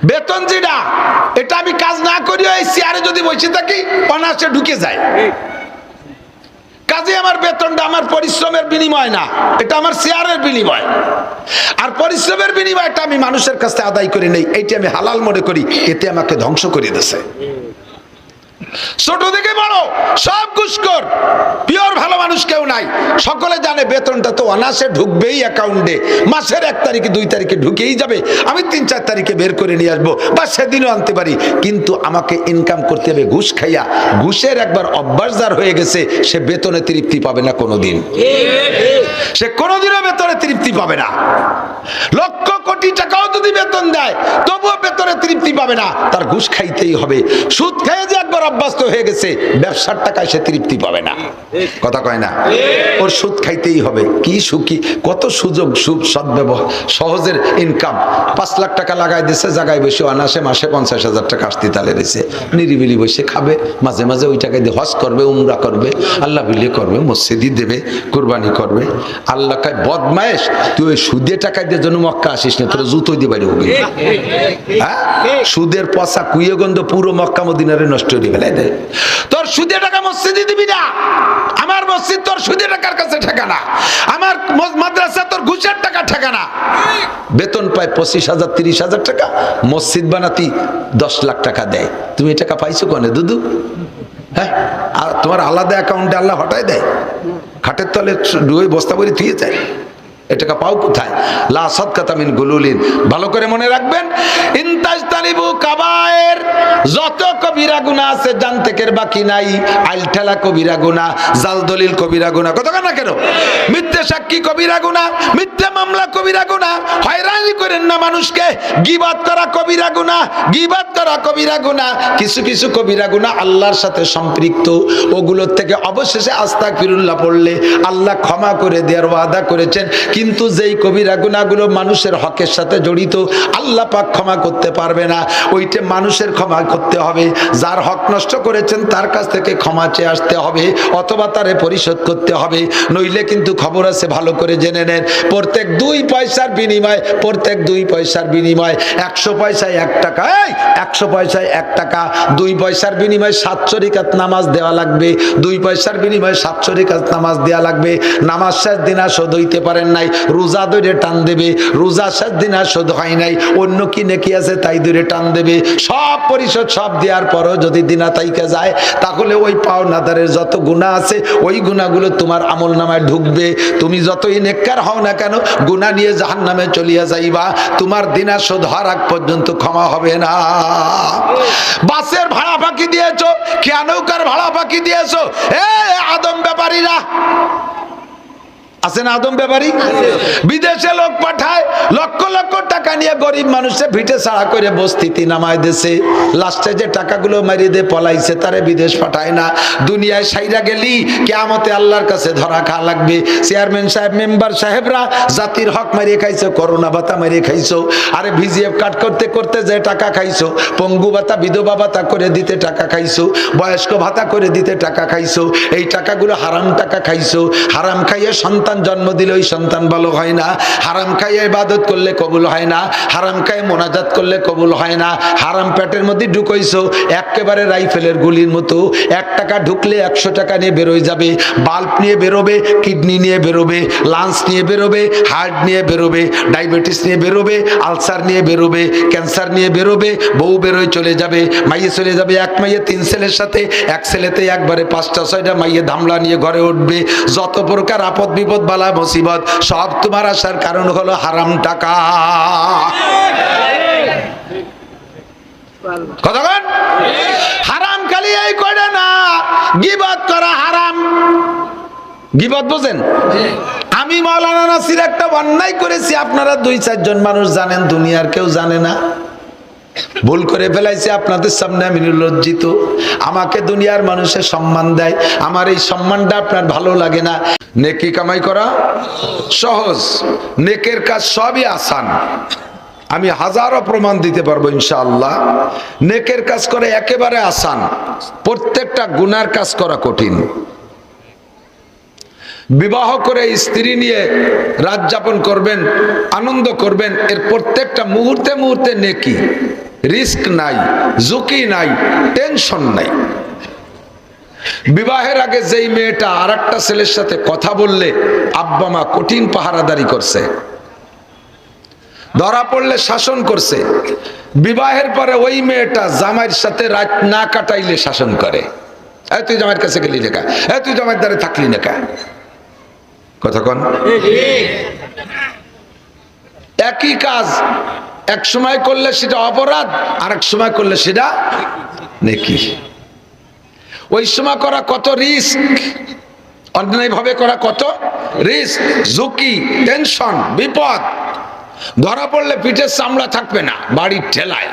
বেতন যেটা, এটা আমি কাজ না করি এই চেয়ারে যদি বসে থাকি অনায়াসে ঢুকে যায়। কাজে আমার বেতনটা আমার পরিশ্রমের বিনিময় না, এটা আমার চেয়ারের বিনিময়। আর পরিশ্রমের বিনিময়টা আমি মানুষের কাছে আদায় করে নেই, এইটা আমি হালাল মনে করি, এতে আমাকে ধ্বংস করে দিয়েছে। ছোট থেকে বড় সব ঘুষখোর, পিওর ভালো মানুষ কেউ নাই। সকলে জানে বেতনটা তো অনায়াসে ঢুকবেই অ্যাকাউন্টে, মাসের 1 তারিখে 2 তারিখে ঢুকেই যাবে। আমি 3-4 তারিখে বের করে নিয়ে আসবো, বা সেদিনও আনতে পারি, কিন্তু আমাকে ইনকাম করতে হবে ঘুষ খাইয়া। ঘুষের একবার অভ্যাস যার হয়ে গেছে, সে বেতনে তৃপ্তি পাবে না কোনোদিন, সে কোনোদিনও বেতনে তৃপ্তি পাবে না। লক্ষ কোটি টাকাও যদি বেতন দেয় তবুও বেতনে তৃপ্তি পাবে না, তার ঘুষ খাইতেই হবে। সুদ খেয়ে যে একবার অভ্যস্ত হয়ে গেছে, ব্যবসার টাকায় সে তৃপ্তি পাবে না, কথা কয় না, ওর সুদ খাইতেই হবে। কি সুখী, কত সুযোগ, সদ্ব্যবহার, সহজের ইনকাম। 5 লাখ টাকা লাগাই দিছে, জায়গায় বসে অনাসে মাসে 50,000 টাকা আসতে তালে দিছে, নিরিবিলি বসে খাবে, মাঝে মাঝে ওই টাকা দিয়ে হজ করবে, উমরা করবে, আল্লাহ বিলে করবে, মসজিদি দেবে, কুরবানি করবে। আল্লাহ কয় বদমায়েশ, তুই ওই সুদে টাকা দিয়ে জন্য মক্কা আসিস না, তোর জুতো দিয়ে বাইরে হোক। হ্যাঁ, সুদের পচা কুইয়ে গন্ধ পুরো মক্কা মদিনারে নষ্ট করে ফেলাই দেয়। তোর সুদে টাকা মসজিদে দিবি না, আমার মসজিদ তোর সুদে টাকার কাছে ঠেকানা, আমার মাদ্রাসা তোর ঘুষের টাকা ঠেকানা। বেতন পায় 25,000 30,000 টাকা, মসজিদ বানাতি 10 লাখ টাকা দেয়। তুমি এই টাকা পাইছো কোনে দুদু? হ্যাঁ, আর তোমার আলাদা অ্যাকাউন্টে আল্লাহ হটায় দেয়, খাটের তলে ডুয়ে বস্তা করে থুয়ে যায়। এ টাকা পাও কোথায়? লা সাদকাতা মিন গুলুলিন। ভালো করে মনে রাখবেন, ইনতাজতানিবু কাবায়ের, যত কবিরা গুনাহ আছে জানতেকের বাকি নাই। আইলঠেলা কবিরা গুনাহ, জাল দলিল কবিরা গুনাহ, কথা না কেন? মিথ্যে সাক্ষী কবিরা গুনাহ, মিথ্যে মামলা কবিরা গুনাহ। হয়রানি করেন না মানুষকে। গীবাত করা কবিরা গুনাহ, গীবাত করা কবিরা গুনাহ। কিছু কিছু কবিরা গুনাহ আল্লাহর সাথে সম্পৃক্ত, ওগুলোর থেকে অবশেষে আস্তাগফিরুল্লাহ পড়লে আল্লাহ ক্ষমা করে দেওয়ার ওয়াদা করেছেন। কিন্তু যেই কবিরা গুনাহগুলো মানুষের হকের সাথে জড়িত, আল্লাহ পাক ক্ষমা করতে পারবে না। ওইটা মানুষের ক্ষমা করতে হবে। যার হক নষ্ট করেছেন তার কাছ থেকে ক্ষমা চেয়ে আসতে হবে, অথবা তারে পরিশোধ করতে হবে। নইলে কিন্তু খবর আছে, ভালো করে জেনে নেন, প্রত্যেক 2 পয়সার বিনিময়, প্রত্যেক 2 পয়সার বিনিময় 100 পয়সায় 1 টাকা, 100 পয়সায় 1 টাকা, 2 পয়সার বিনিময়ে 700 রাকাত নামাজ দেওয়া লাগবে। 2 পয়সার বিনিময়ে 700 রাকাত নামাজ দেওয়া লাগবে। নামাজ শেষ দিন আর শোধ হইতে পারেন নাই, রোজা ধরে টান দেবে। রোজা শেষ দিন আর শোধ হয় নাই, অন্য কি নেকি আছে তাই ধরে টান দেবে। সব পরিশোধ সব দেওয়ার পরও যদি দিনা তাইকা যায়, তাহলে ওই পাওনাদারের যত গুনাহ আছে ওই গুনাহগুলো তোমার আমল নামায় ঢুকবে। তুমি যতই নেককার হও না কেন, গুনাহ নিয়ে জাহান্নামে চলিয়া যাইবা। তোমার দিনা শোধ হওয়ার আগ পর্যন্ত ক্ষমা হবে না। বাসের ভাড়া ফাঁকি দিয়েছো, খেয়া নৌকার ভাড়া ফাঁকি দিয়েছো, আদম ব্যাপারীরা আছে না, আদম ব্যাপারী বিদেশে লোক পাঠায়, লক্ষ লক্ষ টাকা নিয়ে গরিব মানুষে ভিটে ছাড়া করে বস্তিতে নামায় দেশে। লাস্টে যে টাকাগুলো মারিয়ে দিয়ে পলাইছে তারে বিদেশ পাঠায় না। দুনিয়ায় সাইরা গেলি কিয়ামতে আল্লাহর কাছে ধরা খা লাগবে। চেয়ারম্যান সাহেব, মেম্বার সাহেবরা জাতির হক মারিয়ে খাইছো, করোনা ভাতা মারিয়ে খাইছো, আরে ভিজিএফ কাট করতে করতে যে টাকা খাইছো, পঙ্গু ভাতা বিধবা ভাতা করে দিতে টাকা খাইছো, বয়স্ক ভাতা করে দিতে টাকা খাইছো। এই টাকাগুলো হারাম টাকা খাইছো। হারাম খাইয়ে সন্তান জন্ম দিলে ওই সন্তান ভালো হয় না। হারাম খাইয়ে ইবাদত করলে কবুল হয় না। হারাম খাইয়ে মোনাজাত করলে কবুল হয় না। হারাম পেটের মধ্যে ঢুকাইছো একেবারে রাইফেলের গুলির মতো। 1 টাকা ঢুকলে 100 টাকা নিয়ে বেরোয় যাবে। বাল্ব নিয়ে বেরোবে, কিডনি নিয়ে বেরোবে, লাংস নিয়ে বেরোবে, হার্ট নিয়ে বেরোবে, ডায়াবেটিস নিয়ে বেরোবে, আলসার নিয়ে বেরোবে, ক্যান্সার নিয়ে বেরোবে। বউ বেরোয় চলে যাবে, মাইয়ে চলে যাবে। 1 মাইয়ে 3 ছেলের সাথে, 1 ছেলেতে একবারে 5টা 6টা মাইয়ে ধামলা নিয়ে ঘরে উঠবে। যত প্রকার আপদ বিপদ বালা মুসিবত সব তোমার আসার কারণ হলো হারাম টাকা। কতক্ষণ হারাম খালি এই করে না, গীবত করা হারাম। গীবত বোঝেন? আমি মাওলানা নাসির একটা অন্যায় করেছি, আপনারা 2-4 জন মানুষ জানেন, দুনিয়ার কেউ জানে না। ভুল করে ফেলাইছি, আপনাদের সামনে আমি লজ্জিত। আমাকে দুনিয়ার মানুষের সম্মান দেয়, আমার এই সম্মানটা আপনার ভালো লাগে না। নেকি কামাই করা সহজ, নেকের কাজ সবই আসান। আমি হাজারো প্রমাণ দিতে পারবো ইনশাআল্লাহ। নেকের কাজ করে একেবারে আসান, প্রত্যেকটা গুনার কাজ করা কঠিন। বিবাহ করে স্ত্রী নিয়ে রাত যাপন করবেন, আনন্দ করবেন, এর প্রত্যেকটা মুহূর্তে মুহূর্তে নেকি। রিস্ক নাই, ঝুঁকি নাই, টেনশন নাই। বিবাহের আগে যেই মেয়েটা আর একটা ছেলের সাথে কথা বললে আব্বা মা কঠিন পাহারাদারি করছে, ধরা পড়লে শাসন করছে, বিবাহের পরে ওই মেয়েটা জামাইয়ের সাথে রাত না কাটাইলে শাসন করে। তুই জামাইয়ের কাছে গেলি না, তুই জামাইয়ের দ্বারে থাকলি না। কথা কন? একই কাজ এক সময় করলে সেটা অপরাধ, আর এক সময় করলে সেটা নেকি। ওই সময় করা কত রিস্ক, অন্যায় ভাবে করা কত রিস্ক, ঝুঁকি, টেনশন, বিপদ। ধরা পড়লে পিঠের চামড়া থাকবে না, বাড়ির ঠেলায়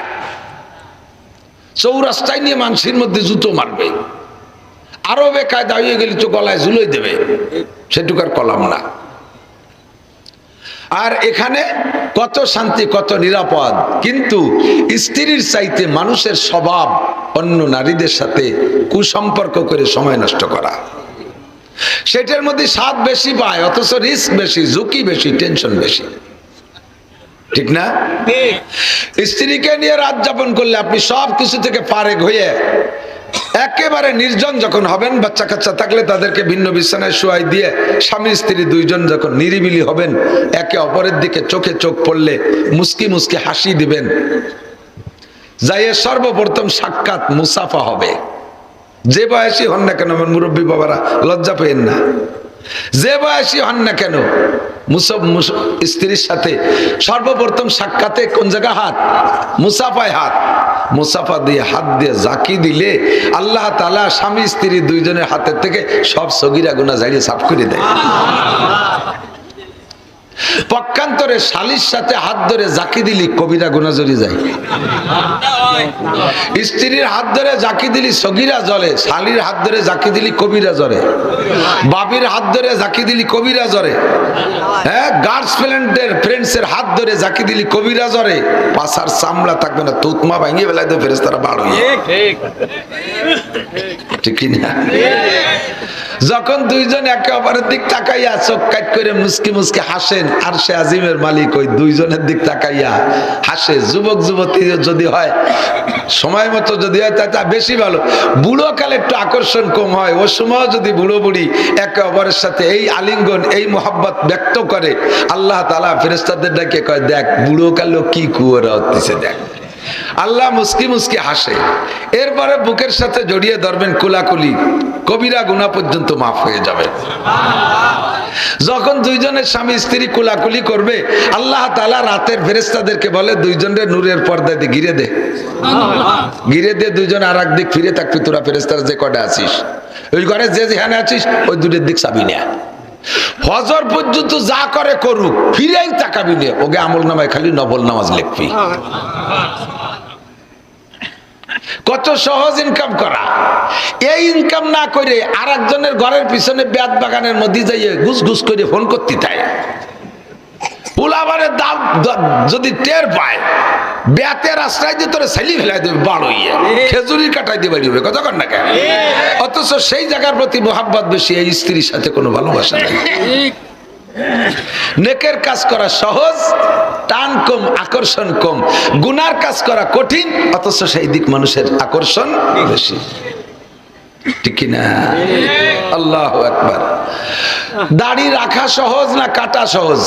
চৌরাস্তায় নিয়ে মানুষের মধ্যে জুতো মারবে। আরো বেকায়দা হয়ে গেলে তো গলায় ঝুলোই দেবে, সেটুকার কলাম না। আর এখানে কত শান্তি, কত নিরাপদ। কিন্তু স্ত্রীর চাইতে মানুষের স্বভাব অন্য নারীদের সাথে কুসম্পর্ক করে সময় নষ্ট করা, সেটার মধ্যে স্বাদ বেশি পায়, অথচ রিস্ক বেশি, ঝুঁকি বেশি, টেনশন বেশি। ঠিক না? স্ত্রীকে নিয়ে রাত যাপন করলে আপনি সব কিছু থেকে ফারেক হয়ে একেবারে নির্জন যখন হবেন, বাচ্চা কাচ্চা থাকলে তাদেরকে ভিন্ন বিছানায় শুয়াই দিয়ে স্বামী স্ত্রী 2 জন যখন নিরিবিলি হবেন, একে অপরের দিকে চোখে চোখ পড়লে মুস্কি মুস্কি হাসি দিবেন, যাইয়ে সর্বপ্রথম সাক্ষাৎ মুসাফা হবে। যে বয়সী হন না কেন, আমার মুরব্বী বাবারা লজ্জা পেয়েন না, যে বয়সী হন না কেন স্ত্রীর সাথে সর্বপ্রথম সাক্ষাতে কোন জায়গা হাত, মুসাফায় হাত। মুসাফা দিয়ে হাত দিয়ে জাকি দিলে আল্লাহ তাআলা স্বামী স্ত্রী 2 জনের হাতের থেকে সব সগীরা গুনাহ ঝাড়িয়ে সাফ করে দেয়। পক্ষান্তরে শালির সাথে হাত ধরে জাকি দিলি কবিরা গুনাহ জ্বলে যায়। স্ত্রীর হাত ধরে জাকি দিলি সগীরা জ্বলে, শালির হাত ধরে জাকি দিলি কবিরা জ্বলে, বাবির হাত ধরে জাকি দিলি কবিরা জ্বলে, হ্যাঁ গার্লফ্রেন্ডের ফ্রেন্ডসের হাত ধরে জাকি দিলি কবিরা জ্বলে, পাছার চামড়া থাকবে না, তুতমা ভাঙিয়ে বেলায় তো ফেরেশতারা বার হয়ে। ঠিক না? যখন দুইজন একে অপরের দিক তাকাইয়া চোখ কাট করে মুসকি মুসকি হাসেন, আর সে আজিমের মালিক ওই দুইজনের দিক তাকাইয়া হাসে। যুবক যুবতী যদি হয়, সময় মতো যদি হয় তা বেশি ভালো। বুড়ো কালে একটু আকর্ষণ কম হয়, ও সময় যদি বুড়ো বুড়ি একে অপরের সাথে এই আলিঙ্গন এই মোহাব্বত ব্যক্ত করে, আল্লাহ তাআলা ফেরেশতাদের ডেকে কয়, দেখ বুড়ো কালেও কি কুয়োরা হচ্ছে, দেখ। আল্লাহ মুস্কি মুস্কি হাসে। এরপরে বুকের সাথে জড়িয়ে ধরবেন, কুলাকুলি, কবিরা গুনাহ পর্যন্ত মাফ হয়ে যাবে। যখন দুইজনের স্বামী স্ত্রী কুলাকুলি করবে, আল্লাহ তাআলা রাতের ফেরেশতাদেরকে বলে, দুইজনের নূরের পর্দা দিয়ে ঘিরে দে, ঘিরে দিয়ে দুইজন আর এক দিক ফিরে থাকবি। তোরা ফেরেশতারা যে কটা আছিস, ওই ঘরে যে যেখানে আছিস, ওই দুটোর দিক চাবি না। ফজর পর্যন্ত যা করে করুক, ফিরেই তাকাবি না। ওকে আমল নামায় খালি নফল নামাজ লিখবি। কত সহজ ইনকাম করা। এই ইনকাম না করে আর একজনের ঘরের পিছনে বেত বাগানের মধ্যে যাইয়ে ঘুষ ঘুষ করে ফোন করতে চায়। পোলাবারের দাম যদি টের পায়, বেতের আশ্রয় দিয়ে তোরে ছেলি ফেলাই দেবে, বাড় হইয়ে খেজুরি কাটাই দিয়ে বাড়ি হবে, কথা কর না কেন? অথচ সেই জায়গার প্রতি মোহাব্বত বেশি, এই স্ত্রীর সাথে কোনো ভালোবাসা নেই। নেকের কাজ করা সহজ, টান কম, আকর্ষণ কম। গুনার কাজ করা কঠিন, অথচ সেই দিক মানুষের আকর্ষণ বেশি। ঠিক না? আল্লাহু আকবার। দাড়ি রাখা সহজ না কাটা সহজ?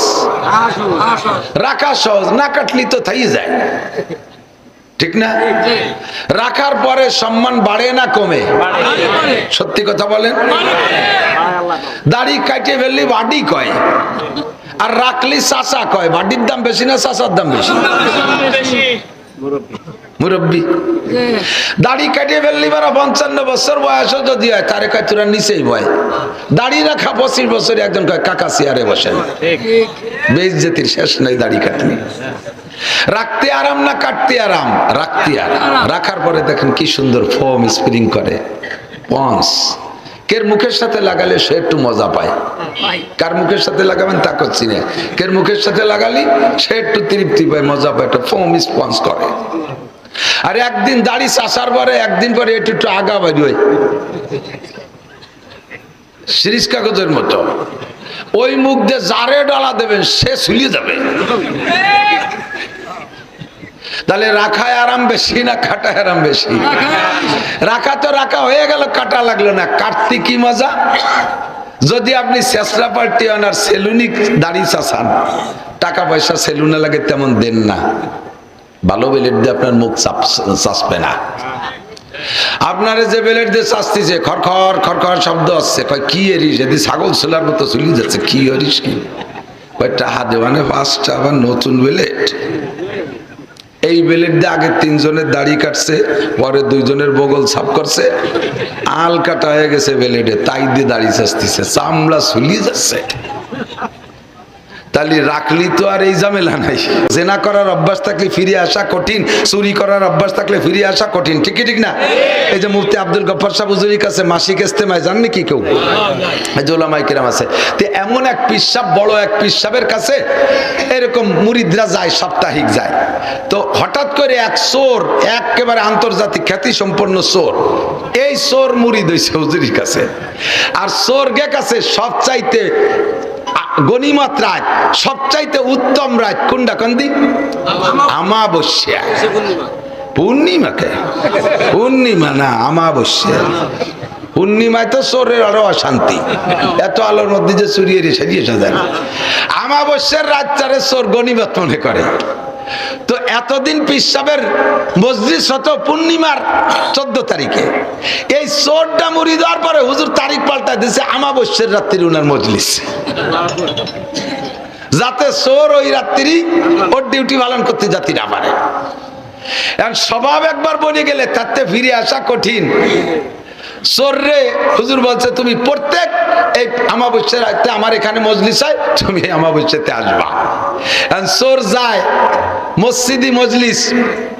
রাখা সহজ, না কাটলি তো থাই যায়। ঠিক না? রাখার পরে সম্মান বাড়ে না কমে? সত্যি কথা বলেন। দাড়ি কাটিয়ে ফেললি বাড়ি কয়, আর রাখলি চাচা কয়। বাড়ির দাম বেশি না চাচার দাম বেশি? মুরব্বী। দাড়ি কাটিয়ে ফেললি 55 বছর বয়সও যদি হয়, তারে কয় তোরা নিচেই বয়। দাড়ি রাখা 25 বছর একজন কয় কাকা চেয়ারে বসেন। বেইজ্জতির শেষ নাই দাড়ি কাটলি। রাখতে আরাম না কাটতে আরাম? রাখতে আরাম। রাখার পরে দেখেন কি সুন্দর ফোম স্প্রিং করে, পন্স। কের মুখের সাথে লাগালে সে একটু মজা পায়, কার মুখের সাথে লাগাবেন তা করছি না, কের মুখের সাথে লাগালি সে একটু তৃপ্তি পায়, মজা পায়, একটু ফোম স্পঞ্জ করে। আর একদিন দাড়ি চাষার পরে একদিন পরে একটু একটু আগা বাড়ি হয়, সিরিজ কাগজের মতো। ওই মুখ দিয়ে জারে ডালা দেবেন, সে ঝুলিয়ে যাবে। তাহলে রাখায় আরাম বেশি না কাটায় আরাম বেশি? রাখা তো রাখা হয়ে গেল, কাটা লাগলো না। কাটতে কি মজা। যদি আপনি শেষরা পার্টি হন আর সেলুনি দাড়ি চাষান, টাকা পয়সা সেলুনে লাগে তেমন দেন না, ভালো বেলেট দিয়ে আপনার মুখ চাষবে না। আপনারে যে বেলেট দিয়ে চাষতেছে, খরখর খরখর শব্দ আসছে, কয় কি এরিস, যদি ছাগল ছোলার মতো চলি যাচ্ছে, কি এরিস কি? কয় টাহা দেওয়ানে 5টা আবার নতুন বেলেট। এই বেলেট দিয়ে আগে 3 জনের দাড়ি কাটছে, পরে 2 জনের বগল সাফ করছে, আল কাটা হয়ে গেছে বেলেটে, তাই দিয়ে দাড়ি চাষতেছে, চামড়া ঝুলিয়ে যাচ্ছে। তাহলে রাখলি তো আর এই ঝামেলা নাই। জেনা করার অভ্যাস থাকলে ফিরে আসা কঠিন, চুরি করার অভ্যাস থাকলে ফিরে আসা কঠিন। ঠিকই ঠিক না? এই যে মুফতি আব্দুল গফফার সাহেব হুজুরির কাছে মাসিক ইস্তেমায় যান নাকি কেউ? এই যে ওলামায়ে কেরাম আছে, তো এমন এক পীর সাহেব, বড় এক পীর সাহেবের কাছে এরকম মুরিদরা যায়, সাপ্তাহিক যায়। তো হঠাৎ করে এক চোর, একেবারে আন্তর্জাতিক খ্যাতি সম্পন্ন চোর, এই চোর মুরিদ হইছে হুজুরির কাছে। আর চোর গে কাছে সবচাইতে গনিমত রাত, সবচাইতে উত্তম রাত কোনটা কন্দি? আমাবস্যা। পূর্ণিমাকে? পূর্ণিমা না, আমাবস্যা। পূর্ণিমায় তো চোরের আরো অশান্তি, এত আলোর মধ্যে যে চুরিয়ে সাজিয়ে সাজায়। আমাবস্যার রাতটারে চোর গনিমত মনে করে। তো এতদিন পীর সাহেবের মজলিস হতো পূর্ণিমার 14 তারিখে। এই চোরটা মুড়ি দেওয়ার পরে হুজুর তারিখ পাল্টা দিয়েছে আমাবস্যার রাত্রি উনার মজলিস, যাতে চোর ওই রাত্রি ওর ডিউটি পালন করতে যাতে না পারে। স্বভাব একবার বনে গেলে তাতে ফিরে আসা কঠিন। চোররে হুজুর বলছে তুমি প্রত্যেক এই অমাবস্যার রাতে আমার এখানে মজলিস হয়, তুমি অমাবস্যাতে আসবা। চোর যায় মসজিদি মজলিস,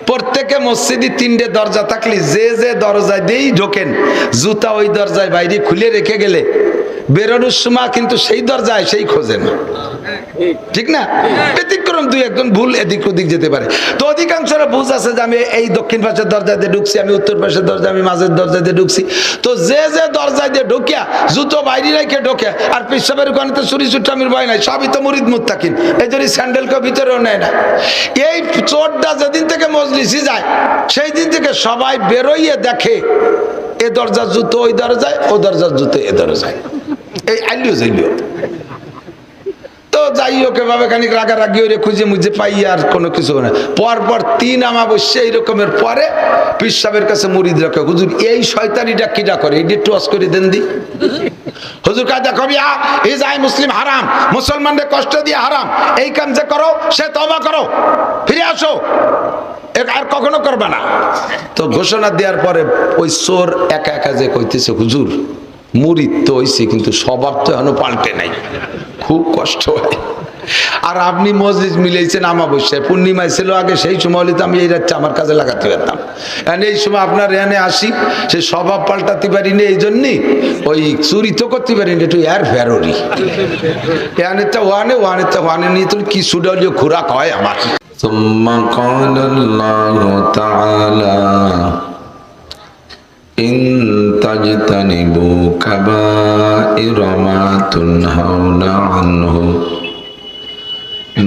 প্রত্যেকে মসজিদি 3টে দরজা থাকলে যে যে দরজায় দিয়েই ঢোকেন, জুতা ওই দরজায় বাইরে খুলে রেখে গেলে বেরোনোর সময় কিন্তু সেই দরজায় সেই খোঁজে না, ঠিক না? ব্যতিক্রম দুই একজন ভুল এদিক ওদিক যেতে পারে। তো অধিকাংশরা বুঝ আছে যে আমি এই দক্ষিণ পাশের দরজা দিয়ে ঢুকছি, আমি উত্তর পাশের দরজা, আমি মাঝের দরজা দিয়ে ঢুকছি। তো যে যে দরজা দিয়ে ঢুকিয়া জুতো বাইরে রেখে ঢোকে, আর পেশাবের ওখানে তো চুরি চুট্টামির ভয় নাই, সবই তো মুরিদ মুত্তাকিন, এই জন্য স্যান্ডেলকে ভিতরেও নেয় না। এই চোরটা যেদিন থেকে মজলিসে যায় সেই দিন থেকে সবাই বেরোইয়ে দেখে এ দরজার জুতো ওই দরজায়, ও দরজার জুতো এ দরজায়, এই আইলিও যাইলিও। তো যাই হোক এভাবে খানিক রাগারাগি ওরে খুঁজে মুজে পাই, আর কোনো কিছু না। পরপর 3 অমাবস্যা এইরকমের পরে পীর সাহেবের কাছে মুরিদ রাখে, হুজুর এই শয়তানিটা কিটা করে, এইটা একটু অস করে দেন দি। হুজুর কাজ দেখবি এই যাই মুসলিম হারাম, মুসলমানদের কষ্ট দিয়ে হারাম, এই কাম যে করো সে তওবা করো, ফিরে আসো, আর কখনো করবে না। তো ঘোষণা দেওয়ার পরে ওই চোর একা একা যে কইতেছে, হুজুর মুরিদ তো হইছে কিন্তু স্বভাব তো এখনো পাল্টে নাই, খুব কষ্ট হয়। আর আপনি মসজিদ মিলেছেন অমাবস্যায়, পূর্ণিমায় ছিল আগে, সেই সময় হলে তো আমি এই রাতটা আমার কাজে লাগাতে পারতাম। এই সময় আপনার এখানে আসি, সে স্বভাব পাল্টাতে পারি না, এই জন্যই ওই চুরি তো করতে পারি না, একটু এর ফেরোরি এখানেরটা ওয়ানেরটা ওয়ানে নিয়ে তো কি সুডলীয় খোরাক হয় আমার। ثم قال الله تعالى إن تجتنبوا كبائر ما تنهون عنه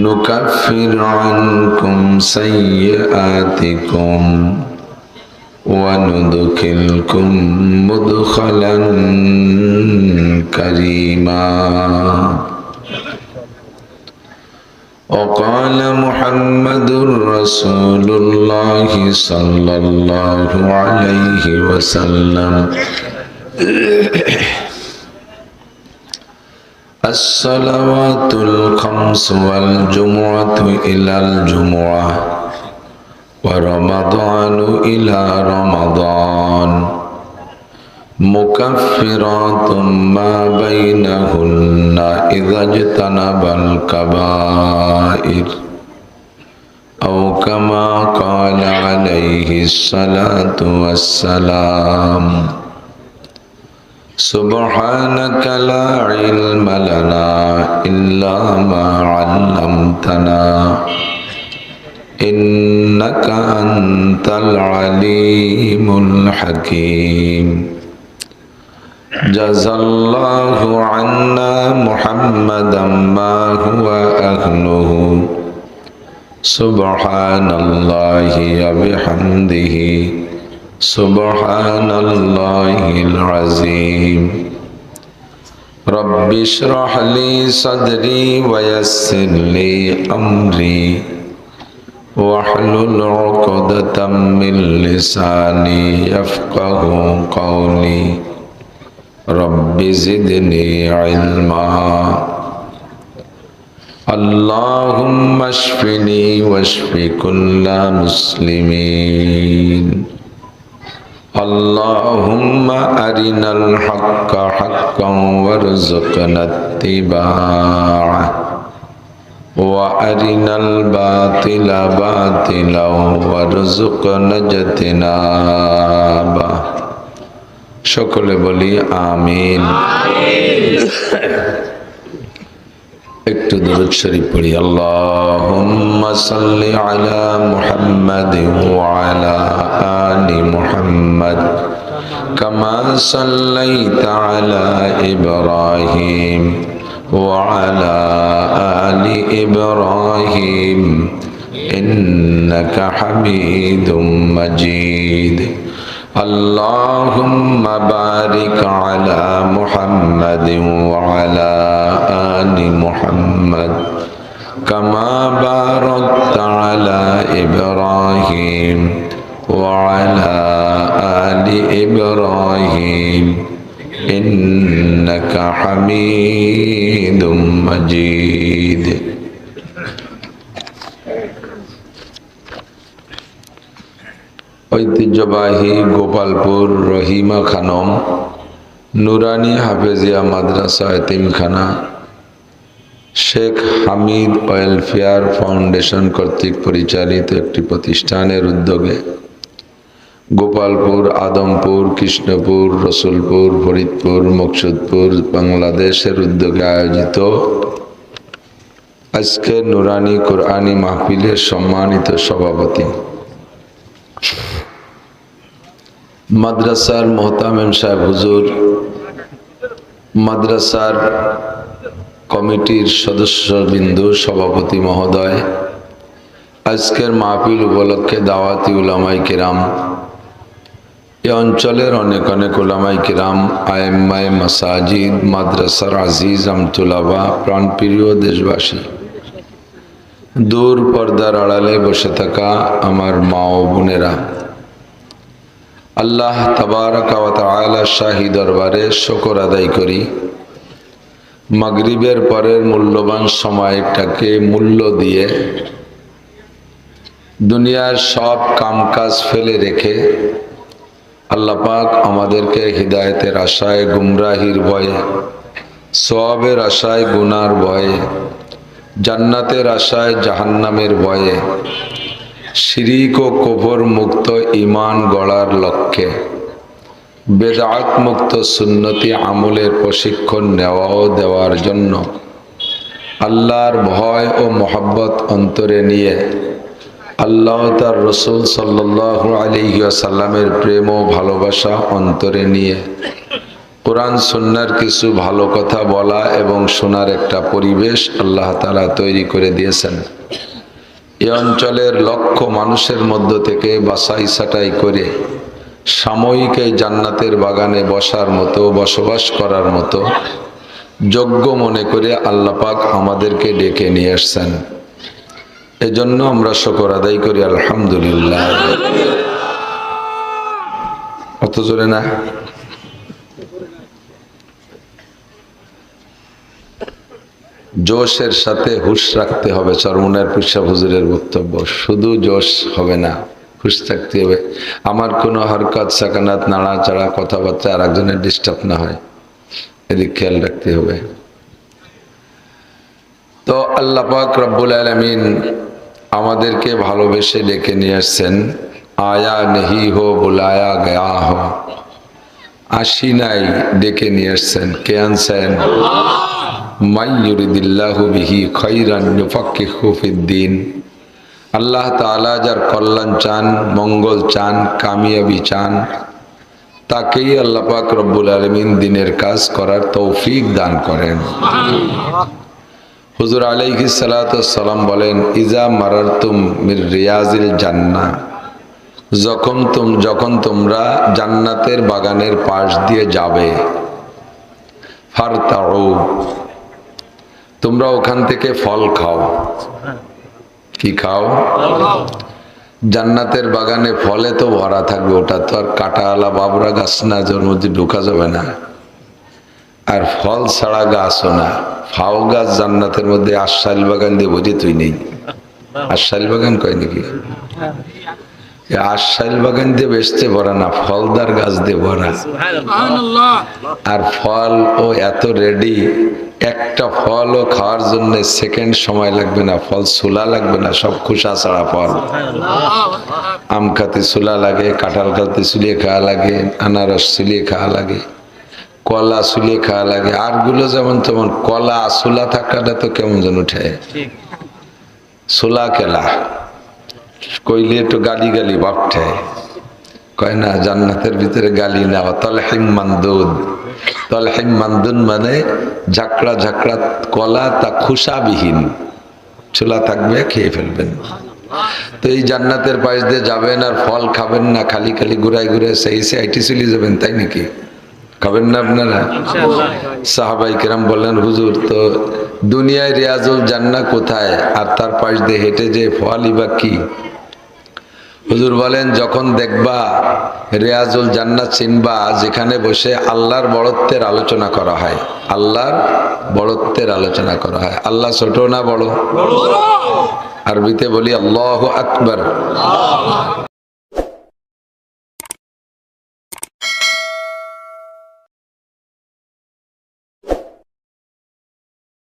نكفر عنكم سيئاتكم وندخلكم مدخلا كريما وقال محمد رسول الله صلى الله عليه وسلم الصلوات الخمس والجمعة إلى الجمعة ورمضان إلى رمضان مكفرات ما بينهن إذا اجتنب الكبائر أو كما قال عليه الصلاة والسلام سبحانك لا علم لنا إلا ما علمتنا إنك أنت العليم الحكيم جزى الله عنا محمدا ما هو أهله سبحان الله وبحمده سبحان الله العظيم رب اشرح لي صدري ويسر لي أمري واحلل عقدة من لساني يفقه قولي رب زدني علما اللهم اشفني واشف كل مسلمين اللهم أرنا الحق حقا وارزقنا اتباعه وأرنا الباطل باطلا وارزقنا اجتنابه সকলে বলি আমিন। একটু দুরূদ শরীফ পড়ি। আল্লাহুম্মা সাল্লি আলা মুহাম্মাদিন ওয়া আলা আলি মুহাম্মাদ কামা সাল্লাইতা আলা ইব্রাহিম ওয়া আলা আলি ইব্রাহিম ইন্নাকা হামিদুম মাজিদ। اللهم بارك على محمد وعلى آل محمد كما باركت على إبراهيم وعلى آل إبراهيم إنك حميد مجيد। ঐতিহ্যবাহী গোপালপুর রহিমা খানম নুরানি হাফেজিয়া মাদ্রাসা এতিমখানা শেখ হামিদ ওয়েলফেয়ার ফাউন্ডেশন কর্তৃক পরিচালিত একটি প্রতিষ্ঠানের উদ্যোগে গোপালপুর, আদমপুর, কৃষ্ণপুর, রসুলপুর, ফরিদপুর, মকসুদপুর বাংলাদেশের উদ্যোগে আয়োজিত আজকের নুরানি কোরআনী মাহফিলের সম্মানিত সভাপতি, মাদ্রাসার মোহতামেম সাহেব হুজুর, মাদ্রাসার কমিটির সদস্যবৃন্দ, সভাপতি মহোদয়, আজকের মাহফিল উপলক্ষে দাওয়াতি উলামায়ে কিরাম, এই অঞ্চলের অনেক অনেক উলামায়ে কিরাম, আয়েম্মায়ে মাসাজিদ, মাদ্রাসার আজিজ আমতুলাবা, প্রাণপ্রিয় দেশবাসী, দূর পর্দার আড়ালে বসে থাকা আমার মা ও বোনেরা, আল্লাহ তাবারাকা ওয়া তাআলা শাহী দরবারে শুকর আদায় করি। মাগরিবের পরের মূল্যবান সময়টাকে মূল্য দিয়ে দুনিয়ার সব কামকাজ ফেলে রেখে আল্লাহ পাক আমাদেরকে হিদায়াতের আশায়, গুমরাহির ভয়ে, সওয়াবের আশায়, গুনার ভয়ে, জান্নাতের আশায়, জাহান্নামের ভয়ে, শিরিক ও কুফর মুক্ত ঈমান গড়ার লক্ষ্যে বেদাত মুক্ত সুন্নতি আমলের প্রশিক্ষণ নেওয়া ও দেওয়ার জন্য আল্লাহর ভয় ও মহব্বত অন্তরে নিয়ে আল্লাহ তার রসুল সাল্লাল্লাহু আলাইহি ওয়াসাল্লামের প্রেম ও ভালোবাসা অন্তরে নিয়ে কোরআন সুন্নাহর কিছু ভালো কথা বলা এবং শোনার একটা পরিবেশ আল্লাহ তাআলা তৈরি করে দিয়েছেন। এই অঞ্চলের লক্ষ মানুষের মধ্য থেকে বাছাই ছাঁটাই করে সাময়িক এই জান্নাতের বাগানে বসার মতো, বসবাস করার মতো যোগ্য মনে করে আল্লাহ পাক আমাদেরকে ডেকে নিয়ে আসছেন। এজন্য আমরা শুকর আদায় করি আলহামদুলিল্লাহ। অত জোরে না, জোশের সাথে হুশ রাখতে হবে। চরমুনার পিসা হুজুরের বক্তব্য, শুধু জোশ হবে না, হুশ থাকতে হবে। আমার কোনো হরকত, সাকানাত, নাড়াচাড়া, কথাবার্তা আর একজনের ডিস্টার্ব না হয়, এদিক খেয়াল রাখতে হবে। তো আল্লাহ পাক রব্বুল আলামিন আমাদেরকে ভালোবেসে ডেকে নিয়ে আসছেন। আয়া নেহি হো বুলায়া গয়া হো, আসি নাই, ডেকে নিয়ে আসছেন। কে আনছেন? মাই ইউরিদিল্লাহু বিহি খায়রান ইউফাক্কিহু ফিদ্দিন। আল্লাহ তাআলা যার কল্যাণ চান, মঙ্গল চান, কামিয়াবি চান, তাকেই আল্লাহ পাক রব্বুল আলামিন দ্বীনের কাজ করার তৌফিক দান করেন। হুজুর আলাইহিস সালাতু ওয়াস সালাম বলেন, ইজা মারারতুম মির রিয়াজিল জান্নাহ, যখন তোমরা জান্নাতের বাগানের পাশ দিয়ে যাবে, ফারতাউ, তোমরা ওখান থেকে ফল খাও। কি খাও? জান্নাতের বাগানে ফলে তো ভরা থাকবে, ওটা তো আর কাঁটাওয়ালা বাবরা গাছ না, যার মধ্যে ঢোকা যাবে না। আর ফল ছাড়া গাছও না, ফাও গাছ জান্নাতের মধ্যে। আশাইল বাগান দিয়ে বোঝে তুই নেই, আশাইল বাগান কয় নাকি? আশাইল বাগান দিয়ে বেচতে ভরা না, ফলদার গাছ দিয়ে ভরা। আর ফল ও এত রেডি, একটা ফলও খাওয়ার জন্য সেকেন্ড সময় লাগবে না, ফল সুলা লাগবে না, সব খোসা ছাড়া ফল। আম খাতে সুলা লাগে, কাঁঠাল খাতে সুলিয়ে খাওয়া লাগে, আনারস সুলিয়ে খাওয়া লাগে, কলা সুলিয়ে খাওয়া লাগে। আর গুলো যেমন তেমন, কলা সুলা থাকাটা তো কেমন যেন উঠে, সুলা কেলা কইলে একটু গালি গালি ভাবছে, কয় না জান্নাতের ভিতরে গালি না। তলহিম মানদুদ, তলহিম মানদুন মানে ঝাঁকড়া ঝাঁকড়া কলা, তা খুশাবিহীন, ছোলা থাকবে, খেয়ে ফেলবেন। তো এই জান্নাতের পাশ দিয়ে যাবেন আর ফল খাবেন না, খালি খালি ঘুরাই ঘুরাই সেই আইটি চলে যাবেন, তাই নাকি? খাবেন না আপনারা? সাহাবাই কেরাম বললেন, হুজুর তো দুনিয়ায় রিয়াজুল জান্নাহ কোথায়, আর তার পাশ দিয়ে হেঁটে যে ফলই বা কি? হুজুর বলেন, যখন দেখবা রিয়াজুল জান্নাহ চিনবা, যেখানে বসে আল্লাহর বড়ত্বের আলোচনা করা হয়, আল্লাহর বড়ত্বের আলোচনা করা হয়। আল্লাহ ছোট না বড়? আরবিতে বলি আল্লাহু আকবার।